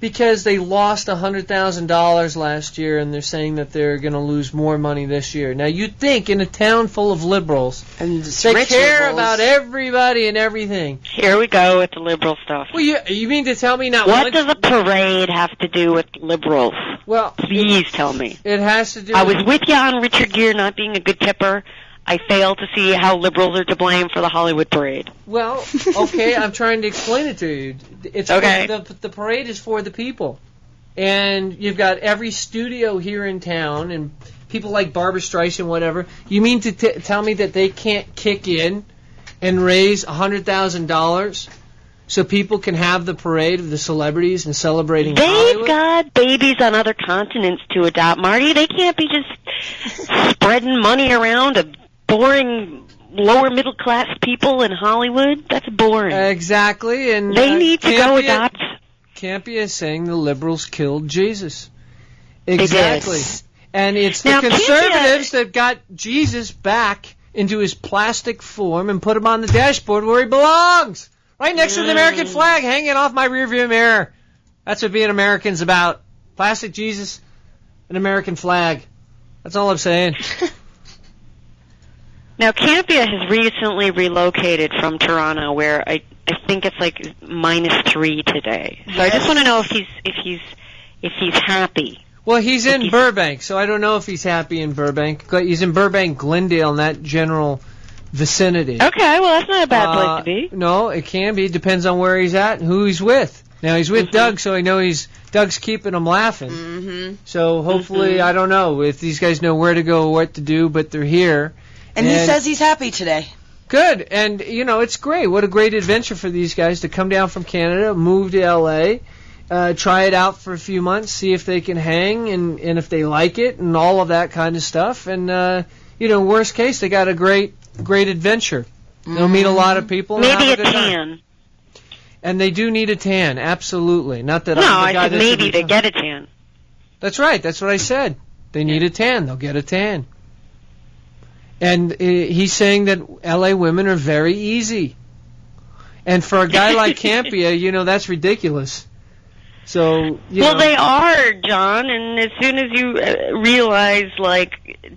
Because they lost $100,000 last year, and they're saying that they're going to lose more money this year. Now, you'd think in a town full of liberals, and they care about everybody and everything. Here we go with the liberal stuff. Well, you mean to tell me not What does a parade have to do with liberals? Well, please tell me. It has to do I was with you on Richard Gere not being a good tipper. I fail to see how liberals are to blame for the Hollywood parade. Well, okay, I'm trying to explain it to you. It's okay. The parade is for the people. And you've got every studio here in town and people like Barbra Streisand, whatever. You mean to tell me that they can't kick in and raise $100,000 so people can have the parade of the celebrities and celebrating Hollywood? They've got babies on other continents to adopt, Marty. They can't be just spreading money around to boring lower middle class people in Hollywood. That's boring. Exactly, and they need to go adopt. Campia is saying the liberals killed Jesus. Exactly. They did. And it's the conservatives that got Jesus back into his plastic form and put him on the dashboard where he belongs. Right next to the American flag hanging off my rearview mirror. That's what being American's about. Plastic Jesus, an American flag. That's all I'm saying. Now, Campia has recently relocated from Toronto, where I think it's like -3 today. So I just want to know if he's happy. Well, he's in Burbank, so I don't know if he's happy in Burbank. He's in Burbank, Glendale, in that general vicinity. Okay, well, that's not a bad place to be. No, it can be. It depends on where he's at and who he's with. Now, he's with Doug, so I know Doug's keeping him laughing. So hopefully, I don't know if these guys know where to go, what to do, but they're here. And he says he's happy today. Good. And, it's great. What a great adventure for these guys to come down from Canada, move to L.A., try it out for a few months, see if they can hang and if they like it and all of that kind of stuff. And, worst case, they got a great adventure. They'll meet a lot of people. Maybe a tan. And they do need a tan, absolutely. Not that I'm the guy I said maybe they get a tan. That's right. That's what I said. They need a tan. They'll get a tan. And he's saying that L.A. women are very easy. And for a guy like Campia, that's ridiculous. So, Well, they are, John, and as soon as you realize,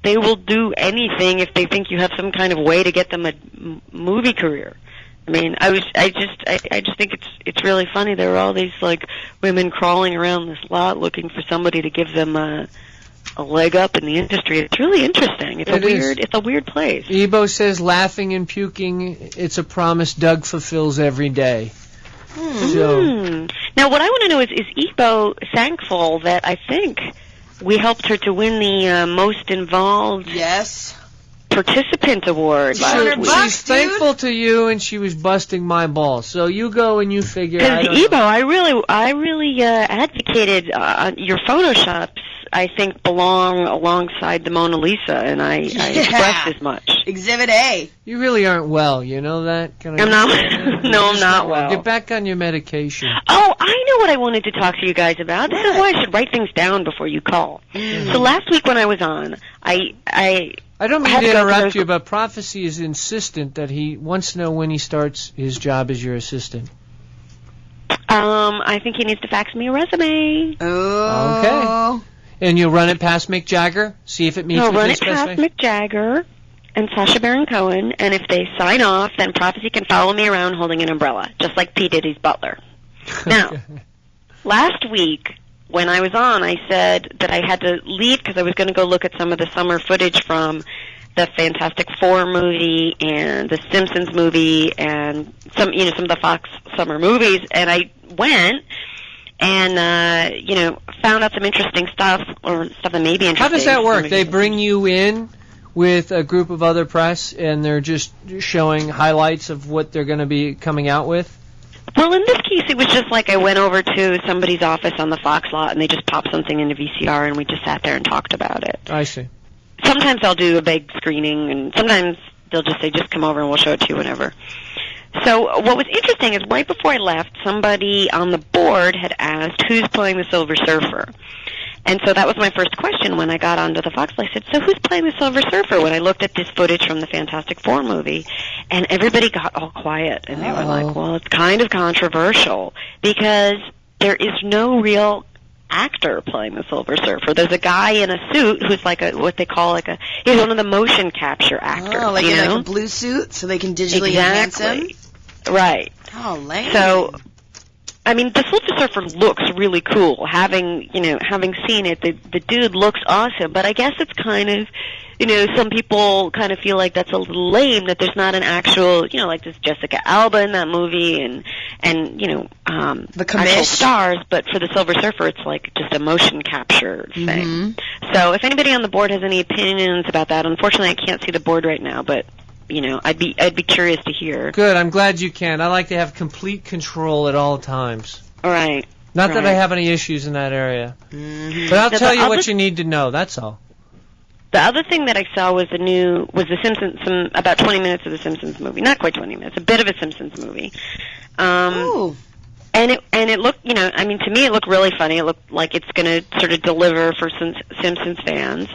they will do anything if they think you have some kind of way to get them a movie career. I mean, I just think it's really funny. There are all these, women crawling around this lot looking for somebody to give them a leg up in the industry. It's really interesting. It's a weird place. Ebo says, laughing and puking, it's a promise Doug fulfills every day. So. Now, what I want to know is Ebo thankful that I think we helped her to win the most involved participant award last week. She's thankful to you, and she was busting my balls. So you go and you figure. Because Ebo, I really advocated your Photoshops I think, belong alongside the Mona Lisa, and I expressed as much. Exhibit A. You really aren't well. You know that? I'm not. No, I'm not well. Get back on your medication. Oh, I know what I wanted to talk to you guys about. This is why I should write things down before you call. So last week when I was on, I don't mean to interrupt you, but Prophecy is insistent that he wants to know when he starts his job as your assistant. I think he needs to fax me a resume. Oh. Okay. And you'll run it past Mick Jagger, see if it meets I'll with run his it past specification? Mick Jagger and Sacha Baron Cohen, and if they sign off, then Prophecy can follow me around holding an umbrella, just like P. Diddy's butler. Now, last week when I was on, I said that I had to leave because I was going to go look at some of the summer footage from the Fantastic Four movie and the Simpsons movie and some of the Fox summer movies, and I went and found out some interesting stuff, or stuff that may be interesting. How does that work? They bring you in with a group of other press, and they're just showing highlights of what they're going to be coming out with? Well, in this case, it was just like I went over to somebody's office on the Fox lot, and they just popped something into VCR, and we just sat there and talked about it. I see. Sometimes I'll do a big screening, and sometimes they'll just say, just come over and we'll show it to you whenever. So what was interesting is right before I left, somebody on the board had asked, who's playing the Silver Surfer? And so that was my first question when I got onto the Fox. I said, so who's playing the Silver Surfer? When I looked at this footage from the Fantastic Four movie, and everybody got all quiet, and they were like, well, it's kind of controversial because there is no real actor playing the Silver Surfer. There's a guy in a suit who's like what they call he's one of the motion capture actors. Oh, like in like a blue suit so they can digitally enhance him? Right. Oh, lame. So, I mean, the Silver Surfer looks really cool. Having seen it, the dude looks awesome, but I guess it's kind of, some people kind of feel like that's a little lame, that there's not an actual, like this Jessica Alba in that movie and the actual stars, but for the Silver Surfer, it's like just a motion capture thing. Mm-hmm. So if anybody on the board has any opinions about that, unfortunately I can't see the board right now, but I'd be curious to hear. Good, I'm glad you can. I like to have complete control at all times. All right. Not that I have any issues in that area. Mm-hmm. But I'll tell you what you need to know, that's all. The other thing that I saw was the Simpsons, about 20 minutes of the Simpsons movie. Not quite 20 minutes, a bit of a Simpsons movie. Ooh. And it looked, to me it looked really funny. It looked like it's going to sort of deliver for Simpsons fans.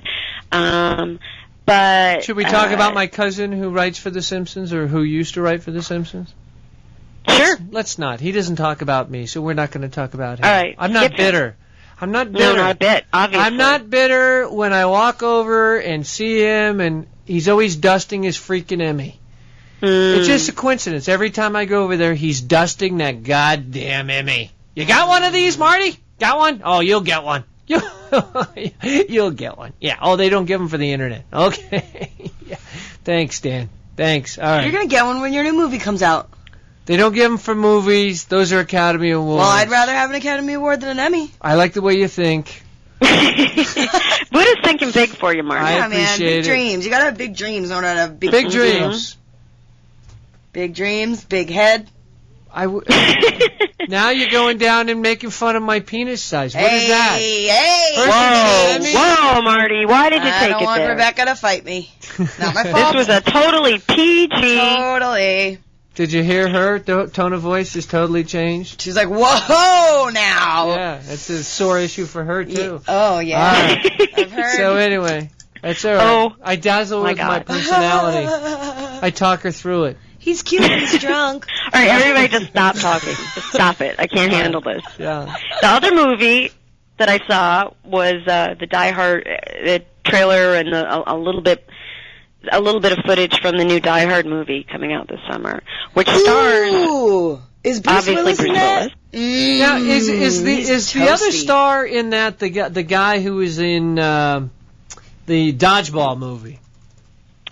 But should we talk about my cousin who writes for The Simpsons, or who used to write for The Simpsons? Sure. Let's not. He doesn't talk about me, so we're not going to talk about him. All right. I'm not bitter. I'm not bitter. No, not a bit, obviously. I'm not bitter when I walk over and see him, and he's always dusting his freaking Emmy. It's just a coincidence. Every time I go over there, he's dusting that goddamn Emmy. You got one of these, Marty? Got one? Oh, you'll get one. You'll get one. Yeah. Oh, they don't give them for the internet. Okay. Yeah. Thanks, Dan. Thanks. All right. You're going to get one when your new movie comes out. They don't give them for movies. Those are Academy Awards. Well, I'd rather have an Academy Award than an Emmy. I like the way you think. Buddha's thinking big for you, Marty. Yeah, man. Big dreams. You got to have big dreams in order to have big dreams. Big dreams, big head. Now you're going down and making fun of my penis size. What is that? Hey! Whoa, Marty. Why did you take it there? I don't want Rebecca to fight me. Not my fault. This was a totally PG. Totally. Did you hear her? The tone of voice has totally changed. She's like, whoa, now. Yeah, it's a sore issue for her, too. Oh, yeah. I've heard. So anyway, that's all right. I dazzle with my personality. I talk her through it. He's cute and he's drunk. All right, everybody just stop talking. Just stop it. I can't handle this. Yeah. The other movie that I saw was the Die Hard trailer and a little bit of footage from the new Die Hard movie coming out this summer, which stars is Bruce Willis in that? Now, is the other star in that the guy who was in the Dodgeball movie?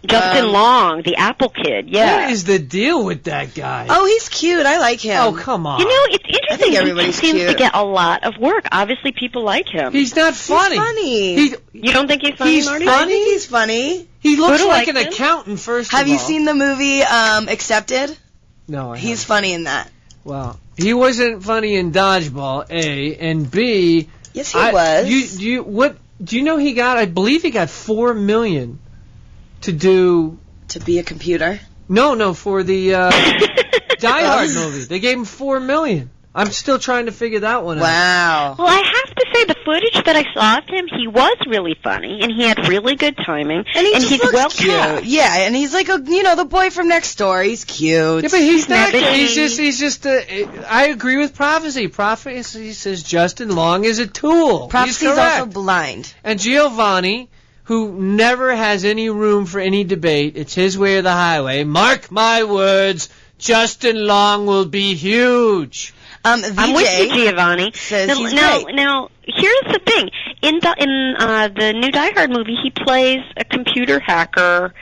Justin Long, the Apple Kid, yeah. What is the deal with that guy? Oh, he's cute. I like him. Oh, come on. It's interesting. I think everybody's he seems cute. to get a lot of work. Obviously, people like him. He's not funny. He's funny. You don't think he's funny, Marty? I think he's funny. He looks like him. an accountant, first of all. Have you seen the movie Accepted? No, I He's haven't. funny in that. Well, he wasn't funny in Dodgeball, A, and B... Yes, he was. What Do you know I believe he got $4 million to be a computer? No, for the Die Hard movie. They gave him $4 million. I'm still trying to figure that one out. Wow. Well, I have to say, the footage that I saw of him, he was really funny, and he had really good timing, and he's well cute. cast. Yeah, and he's like the boy from next door. He's cute. Yeah, but he's not. He's just. I agree with Prophecy. Prophecy says Justin Long is a tool. Prophecy's also blind. And Giovanni, who never has any room for any debate, it's his way or the highway. Mark my words, Justin Long will be huge. VJ I'm with you, Giovanni. Says he's great. Now, here's the thing. In the new Die Hard movie, he plays a computer hacker.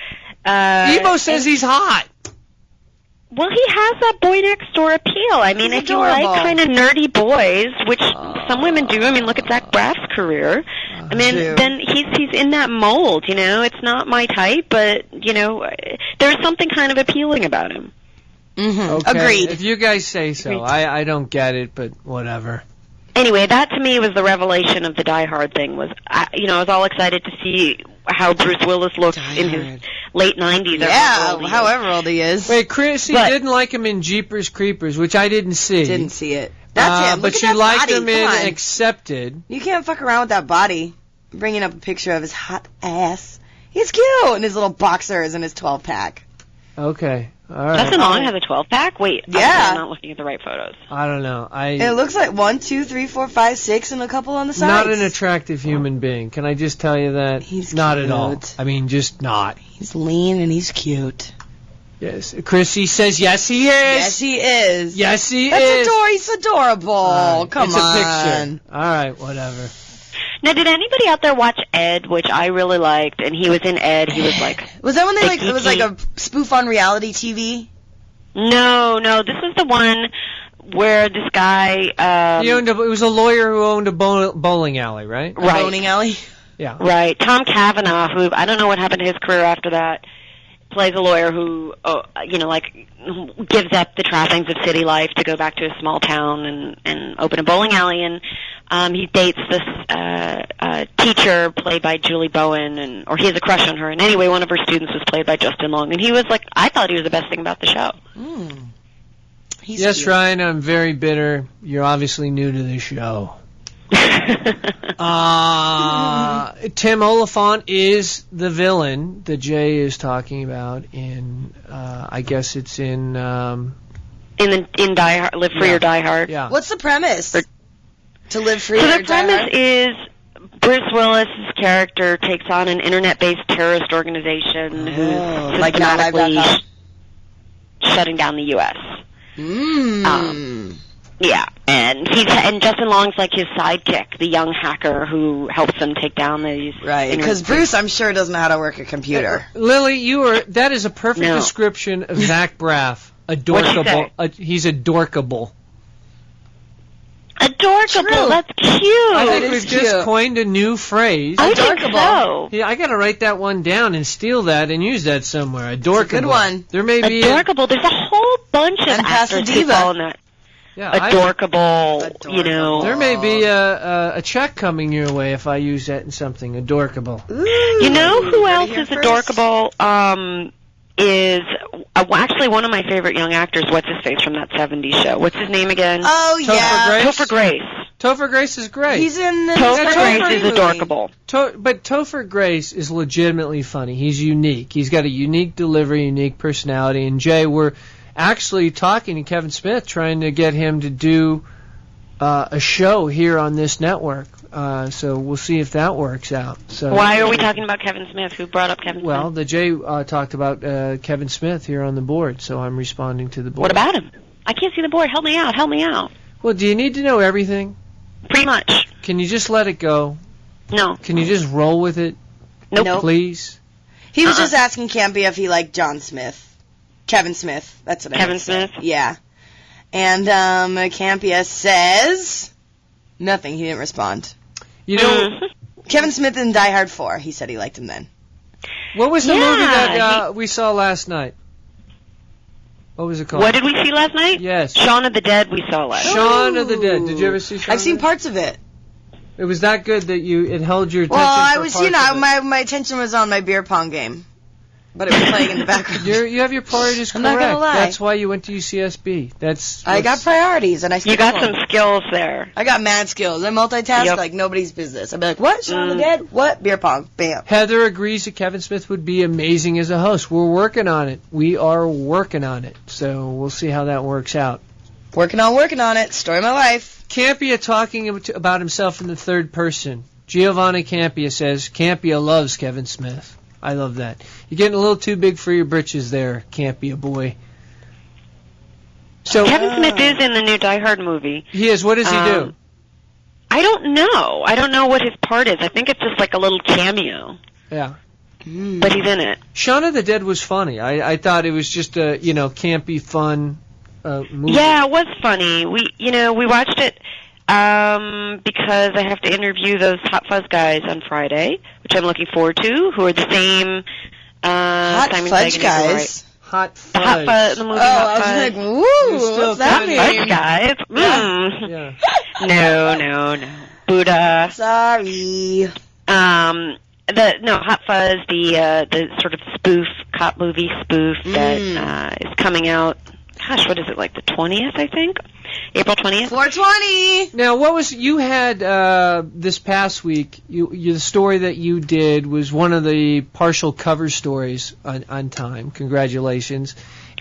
Ebo says he's hot. Well, he has that boy next door appeal. I mean, if you like kind of nerdy boys, which some women do. I mean, look at Zach Braff's career. I mean, then he's in that mold. It's not my type, but there's something kind of appealing about him. Mm-hmm. Okay. Agreed. If you guys say so. I don't get it, but whatever. Anyway, that to me was the revelation of the Die Hard thing. I was all excited to see how Bruce Willis looked in his late 90s. Yeah, however old he is. Wait, Chrissy didn't like him in Jeepers Creepers, which I didn't see. Didn't see it. That's him. But she liked him in Accepted. You can't fuck around with that body. I'm bringing up a picture of his hot ass. He's cute in his little boxers and his 12-pack. Okay. All right. Justin Long has a 12-pack? Wait, yeah. I'm not looking at the right photos. I don't know. It looks like 1, 2, 3, 4, 5, 6, and a couple on the sides. Not an attractive human being. Can I just tell you that? He's not cute. At all. I mean, just not. He's lean and he's cute. Yes. Chrissy says yes, he is. Yes, he is. Yes, he is. He's adorable. Come it's on. It's a picture. All right, whatever. Now, did anybody out there watch Ed, which I really liked, and he was in Ed, he was like... Was that when it was like a spoof on reality TV? No, this was the one where this guy... it was a lawyer who owned a bowling alley, right? Right. A bowling alley? Yeah. Right. Tom Cavanaugh, who, I don't know what happened to his career after that, plays a lawyer who, gives up the trappings of city life to go back to a small town and open a bowling alley, and he dates this teacher played by Julie Bowen, or he has a crush on her. And anyway, one of her students was played by Justin Long, and he was like, I thought he was the best thing about the show. Yes, cute. Ryan, I'm very bitter. You're obviously new to the show. Tim Oliphant is the villain that Jay is talking about in, I guess it's in Die Hard, Live Free or Die Hard. Yeah. What's the premise? To live free. So or the premise is Bruce Willis's character takes on an internet-based terrorist organization who's systematically shutting down the U.S. Yeah, and Justin Long's like his sidekick, the young hacker who helps them take down these. Right, because Bruce, I'm sure, doesn't know how to work a computer. Lily, that is a perfect description of Zach Braff. Adorkable. He's adorkable. Adorkable. True. That's cute. I think we've just coined a new phrase. I think so. Yeah, I got to write that one down and steal that and use that somewhere. Adorkable. It's a good one. There may be adorkable. There's a whole bunch of actors who fall in that. Yeah, adorkable. There may be a check coming your way if I use that in something. Adorkable. Ooh, you know who else is adorkable? Is actually one of my favorite young actors. What's his face from that '70s show? What's his name again? Oh yeah, Topher Grace. Topher Grace is great. He's in the Topher Grace is adorkable. But Topher Grace is legitimately funny. He's unique. He's got a unique delivery, unique personality. And Jay, we're actually talking to Kevin Smith, trying to get him to do a show here on this network. So we'll see if that works out. So why are we talking about Kevin Smith? Who brought up Kevin Smith? Well, the Jay talked about Kevin Smith here on the board, so I'm responding to the board. What about him? I can't see the board. Help me out. Well, do you need to know everything? Pretty much. Can you just let it go? No. Can you just roll with it? Nope. Please? He was just asking Campia if he liked John Smith. Kevin Smith. That's what I Kevin Smith? Yeah. And Campia says nothing. He didn't respond. You know, Kevin Smith in Die Hard 4. He said he liked him then. What was the movie that we saw last night? What was it called? What did we see last night? Yes. Shaun of the Dead we saw last night. Shaun of the Dead. Did you ever see Shaun I've seen parts of it. It was that good that it held your attention. Well, I for was, parts of it. my attention was on my beer pong game, but it was playing in the background. You have your priorities correct. I'm not gonna lie. That's why you went to UCSB. I got priorities, and I You got some skills there. I got mad skills. I multitask like nobody's business. I'd be like, what? Shaun of the Dead? What? Beer pong. Bam. Heather agrees that Kevin Smith would be amazing as a host. We're working on it. We are working on it. So we'll see how that works out. Working on it. Story of my life. Campia talking about himself in the third person. Giovanni Campia says, Campia loves Kevin Smith. I love that. You're getting a little too big for your britches there, Campia boy. So Kevin Smith is in the new Die Hard movie. He is. What does he do? I don't know. I don't know what his part is. I think it's just like a little cameo. Yeah. But he's in it. Shaun of the Dead was funny. I thought it was just a, campy, fun movie. Yeah, it was funny. We watched it because I have to interview those Hot Fuzz guys on Friday, which I'm looking forward to, who are the same Hot Simon Fudge Pegg and guys. Hot Fuzz. The Hot Fuzz, the movie Hot Fuzz. I was like, woo, what's that Hot mean? Fuzz guys. Yeah. No. Buddha. Sorry. Hot Fuzz, the sort of spoof, cop movie spoof that is coming out. Gosh, what is it, like the 20th, I think? April 20th? 420! Now, you had this past week, the story that you did was one of the partial cover stories on Time. Congratulations.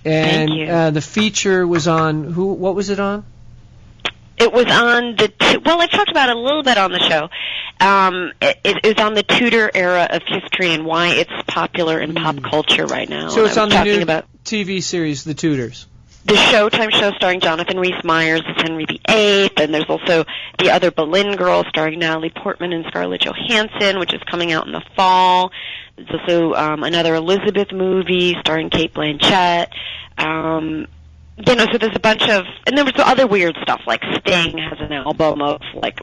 And Thank you. The feature was on, what was it on? It was on I talked about it a little bit on the show. It was on the Tudor era of history and why it's popular in pop culture right now. So it's on the new about TV series, The Tudors. the Showtime show starring Jonathan Rhys-Meyers as Henry VIII, and there's also The Other Boleyn Girl starring Natalie Portman and Scarlett Johansson, which is coming out in the fall. There's also another Elizabeth movie starring Cate Blanchett. So there's a bunch of, and there was other weird stuff, like Sting has an album of, like,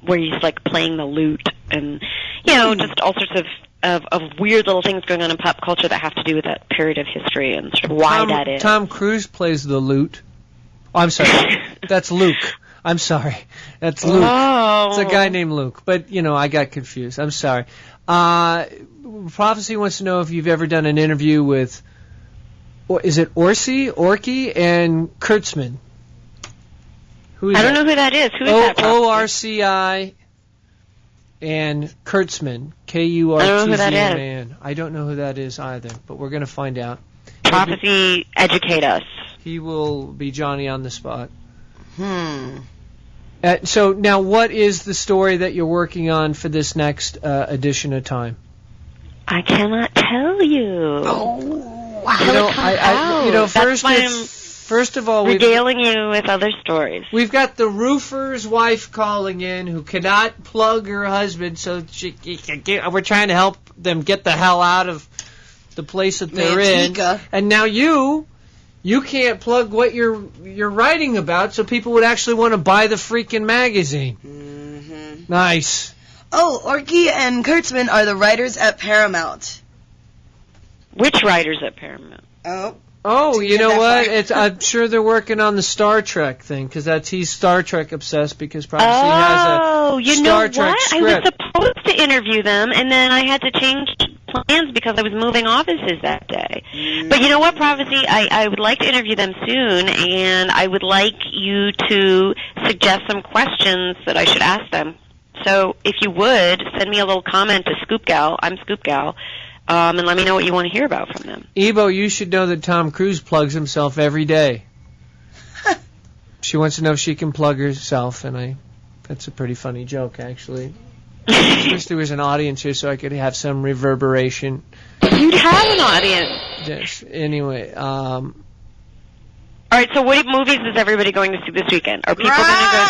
where he's, like, playing the lute, and, just all sorts of weird little things going on in pop culture that have to do with that period of history and sort of why that is. Tom Cruise plays the lute. Oh, I'm sorry. That's Luke. I'm sorry. That's Luke. Oh. It's a guy named Luke. But, I got confused. I'm sorry. Prophecy wants to know if you've ever done an interview with, is it Orci, and Kurtzman? I don't know who that is. Who is that? ORCI and Kurtzman, Kurtzman. I don't know who that is either, but we're going to find out. Prophecy, educate us. He will be Johnny on the spot. So now, what is the story that you're working on for this next edition of Time? I cannot tell you. Oh, wow. First of all, regaling you with other stories. We've got the roofer's wife calling in who cannot plug her husband, so we're trying to help them get the hell out of the place that they're in. And now you can't plug what you're writing about, so people would actually want to buy the freaking magazine. Mm-hmm. Nice. Oh, Orci and Kurtzman are the writers at Paramount. Which writers at Paramount? Oh, you know what? I'm sure they're working on the Star Trek thing, because he's Star Trek obsessed, because Prophecy has a Star Trek script. I was supposed to interview them, and then I had to change plans because I was moving offices that day. But you know what, Prophecy? I would like to interview them soon, and I would like you to suggest some questions that I should ask them. So if you would, send me a little comment to Scoop Gal. I'm Scoop Gal. And let me know what you want to hear about from them. Ebo, you should know that Tom Cruise plugs himself every day. She wants to know if she can plug herself, and that's a pretty funny joke, actually. I wish there was an audience here so I could have some reverberation. You'd have an audience. Yes. Anyway, all right, so what movies is everybody going to see this weekend? Are people going to go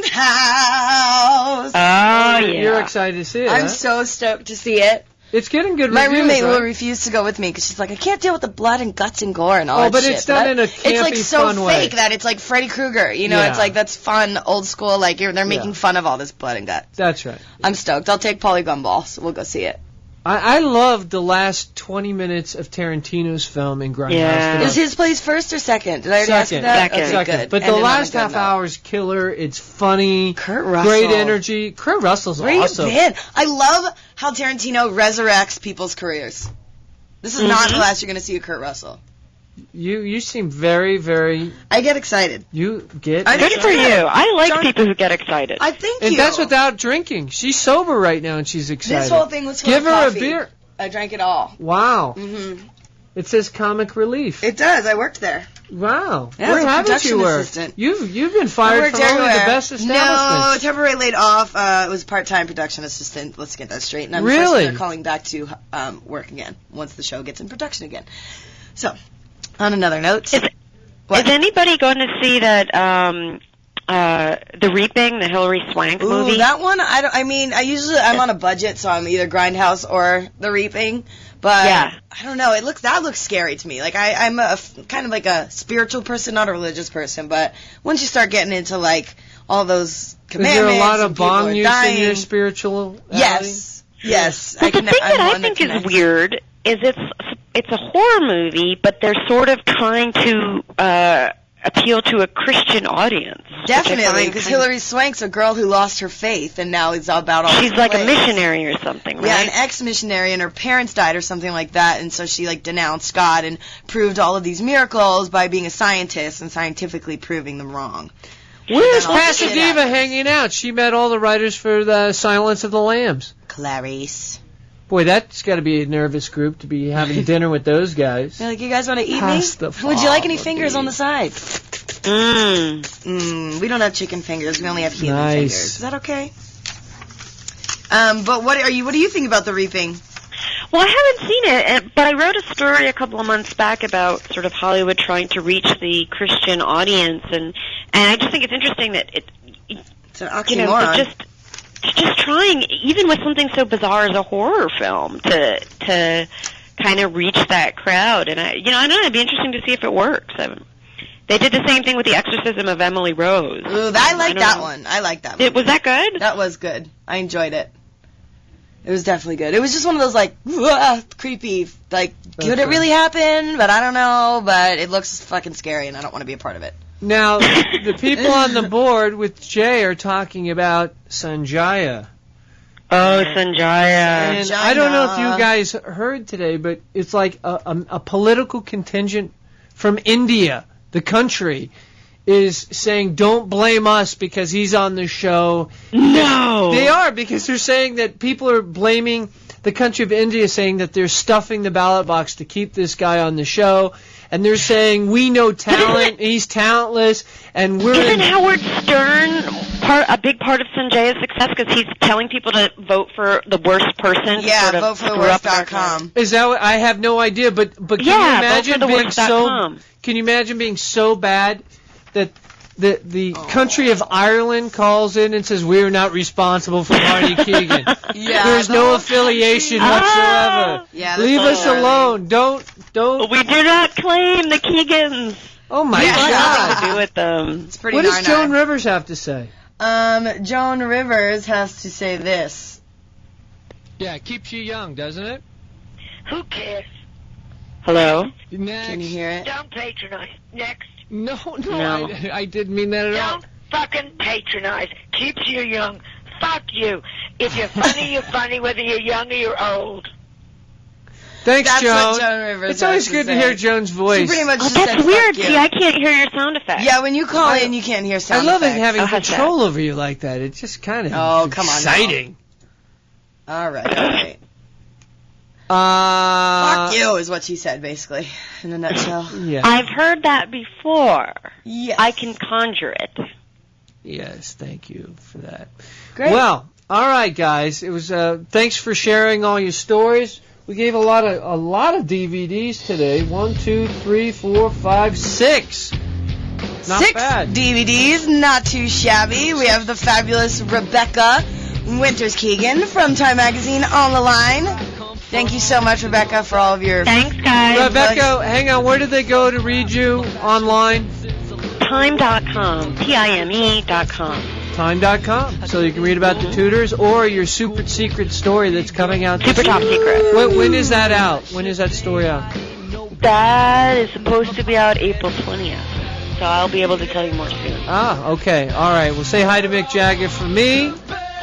see Grindhouse? Oh, yeah. You're excited to see it, I'm so stoked to see it. It's getting good My reviews, roommate right? will refuse to go with me because she's like, I can't deal with the blood and guts and gore and all that but shit. it's done in a campy, it's like so fun way. fake that it's like Freddy Krueger. It's like that's fun, old school. Like they're making fun of all this blood and guts. That's right. I'm stoked. I'll take Polygon Ball, so we'll go see it. I loved the last 20 minutes of Tarantino's film in Grindhouse. Yeah. Is his place first or second? Did I already ask you that? Second. Okay, good. But the Ended on a last good half note. hour is killer. It's funny. Kurt Russell. Great energy. Kurt Russell's Great awesome. man. I love how Tarantino resurrects people's careers. This is not the last you're going to see of Kurt Russell. You seem very, very... I get excited. You get... Good for you. I like John- people who get excited. I thank And you. that's without drinking. She's sober right now and she's excited. This whole thing was full Give of her coffee. a beer. I drank it all. Wow. Mm-hmm. It says comic relief. It does. I worked there. Wow. Yeah, Where as a haven't production you worked? assistant. You've been I fired worked from only the everywhere. best No, establishments. temporary laid off. It was part-time production assistant. Let's get that straight. And I'm Really? calling back to work again once the show gets in production again. So, on another note, Is anybody going to see that The Reaping, the Hilary Swank movie? Ooh, that one. I'm on a budget, so I'm either Grindhouse or The Reaping. But Yeah. I don't know. That looks scary to me. Like I'm kind of like a spiritual person, not a religious person. But once you start getting into like all those Is commandments, there a lot and of people bong are use dying, in your spirituality? Yes. But the thing that I think is weird is it's a horror movie, but they're sort of trying to appeal to a Christian audience. Definitely, because Hilary Swank's a girl who lost her faith, and now it's about all. She's these like a plays. missionary or something, right? Yeah, an ex-missionary, and her parents died or something like that, and so she like denounced God and proved all of these miracles by being a scientist and scientifically proving them wrong. Where's And all this shit Pasadena happens. hanging out? She met all the writers for the Silence of the Lambs. Clarice. Boy, that's got to be a nervous group to be having dinner with those guys. They're like, you guys want to eat Pasta me? Would you like any fava fingers bean. on the side? We don't have chicken fingers. We only have human Nice. fingers. Is that okay? But what do you think about The Reaping? Well, I haven't seen it, but I wrote a story a couple of months back about sort of Hollywood trying to reach the Christian audience, and I just think it's interesting that It's an you know, oxymoron. just trying, even with something so bizarre as a horror film, to kind of reach that crowd. And I don't know, it'd be interesting to see if it works. They did the same thing with The Exorcism of Emily Rose. Ooh, I like don't that know. one. I like that one. Was that good? That was good. I enjoyed it. It was definitely good. It was just one of those like creepy, like could it really happen? But I don't know. But it looks fucking scary, and I don't want to be a part of it. Now, the people on the board with Jay are talking about Sanjaya. Oh, Sanjaya. And I don't know if you guys heard today, but it's like a political contingent from India, the country, is saying, don't blame us because he's on the show. No! They are, because they're saying that people are blaming the country of India, saying that they're stuffing the ballot box to keep this guy on the show. And they're saying, we know talent, he's talentless, and we're... Isn't Howard Stern a big part of Sanjaya's success because he's telling people to vote for the worst person? Yeah, sort of votefortheworst.com. Is that what, I have no idea, but can you imagine being so... Can you imagine being so bad that the country of Ireland calls in and says, we're not responsible for Marty Keegan. Yeah, There's the no whole affiliation country- whatsoever. Yeah, Leave us alone. Don't. We do not claim the Keegans. Oh my Yeah. Nothing God. to do with them. It's pretty What does nar-nar. Joan Rivers have to say? Joan Rivers has to say this. Yeah, it keeps you young, doesn't it? Who cares? Hello? Next. Can you hear it? Don't patronize. Next. No, No. I didn't mean that at all. Don't fucking patronize. Keeps you young. Fuck you. If you're funny, you're funny whether you're young or you're old. Thanks, That's Joan. what Joan Rivers It's always has good to say. hear Joan's She voice. pretty much Oh, just said, that's weird. fuck you. See, I can't hear your sound effects. Yeah, when you call in, you can't hear I sound love it effects. having I'll have control over you like that. It's just kind of Oh, come on now. exciting. All right. Fuck Fuck you is what she said, basically, in a nutshell. Yeah. I've heard that before. Yes. I can conjure it. Yes, thank you for that. Great. Well, all right, guys. It was. Thanks for sharing all your stories. We gave a lot of DVDs today. 1, 2, 3, 4, 5, 6. Not 6 bad. DVDs, not too shabby. We have the fabulous Rebecca Winters Keegan from Time Magazine on the line. Thank you so much, Rebecca, for all of your... Thanks, guys. Rebecca, hang on. Where did they go to read you online? Time.com. Time.com. Time.com. So you can read about the Tudors or your super secret story that's coming out. Super top secret. When is that out? When is that story out? That is supposed to be out April 20th. So I'll be able to tell you more soon. Ah, okay. All right. Well, say hi to Mick Jagger for me.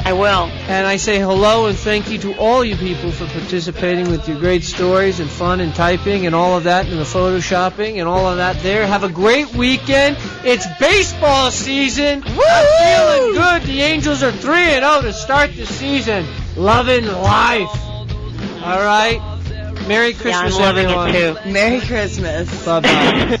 I will. And I say hello and thank you to all you people for participating with your great stories and fun and typing and all of that and the photoshopping and all of that there. Have a great weekend. It's baseball season. Woo! I'm feeling good. The Angels are 3-0 to start the season. Loving life. All right. Merry Christmas, I'm loving everyone. it too. Merry Christmas. Bye-bye.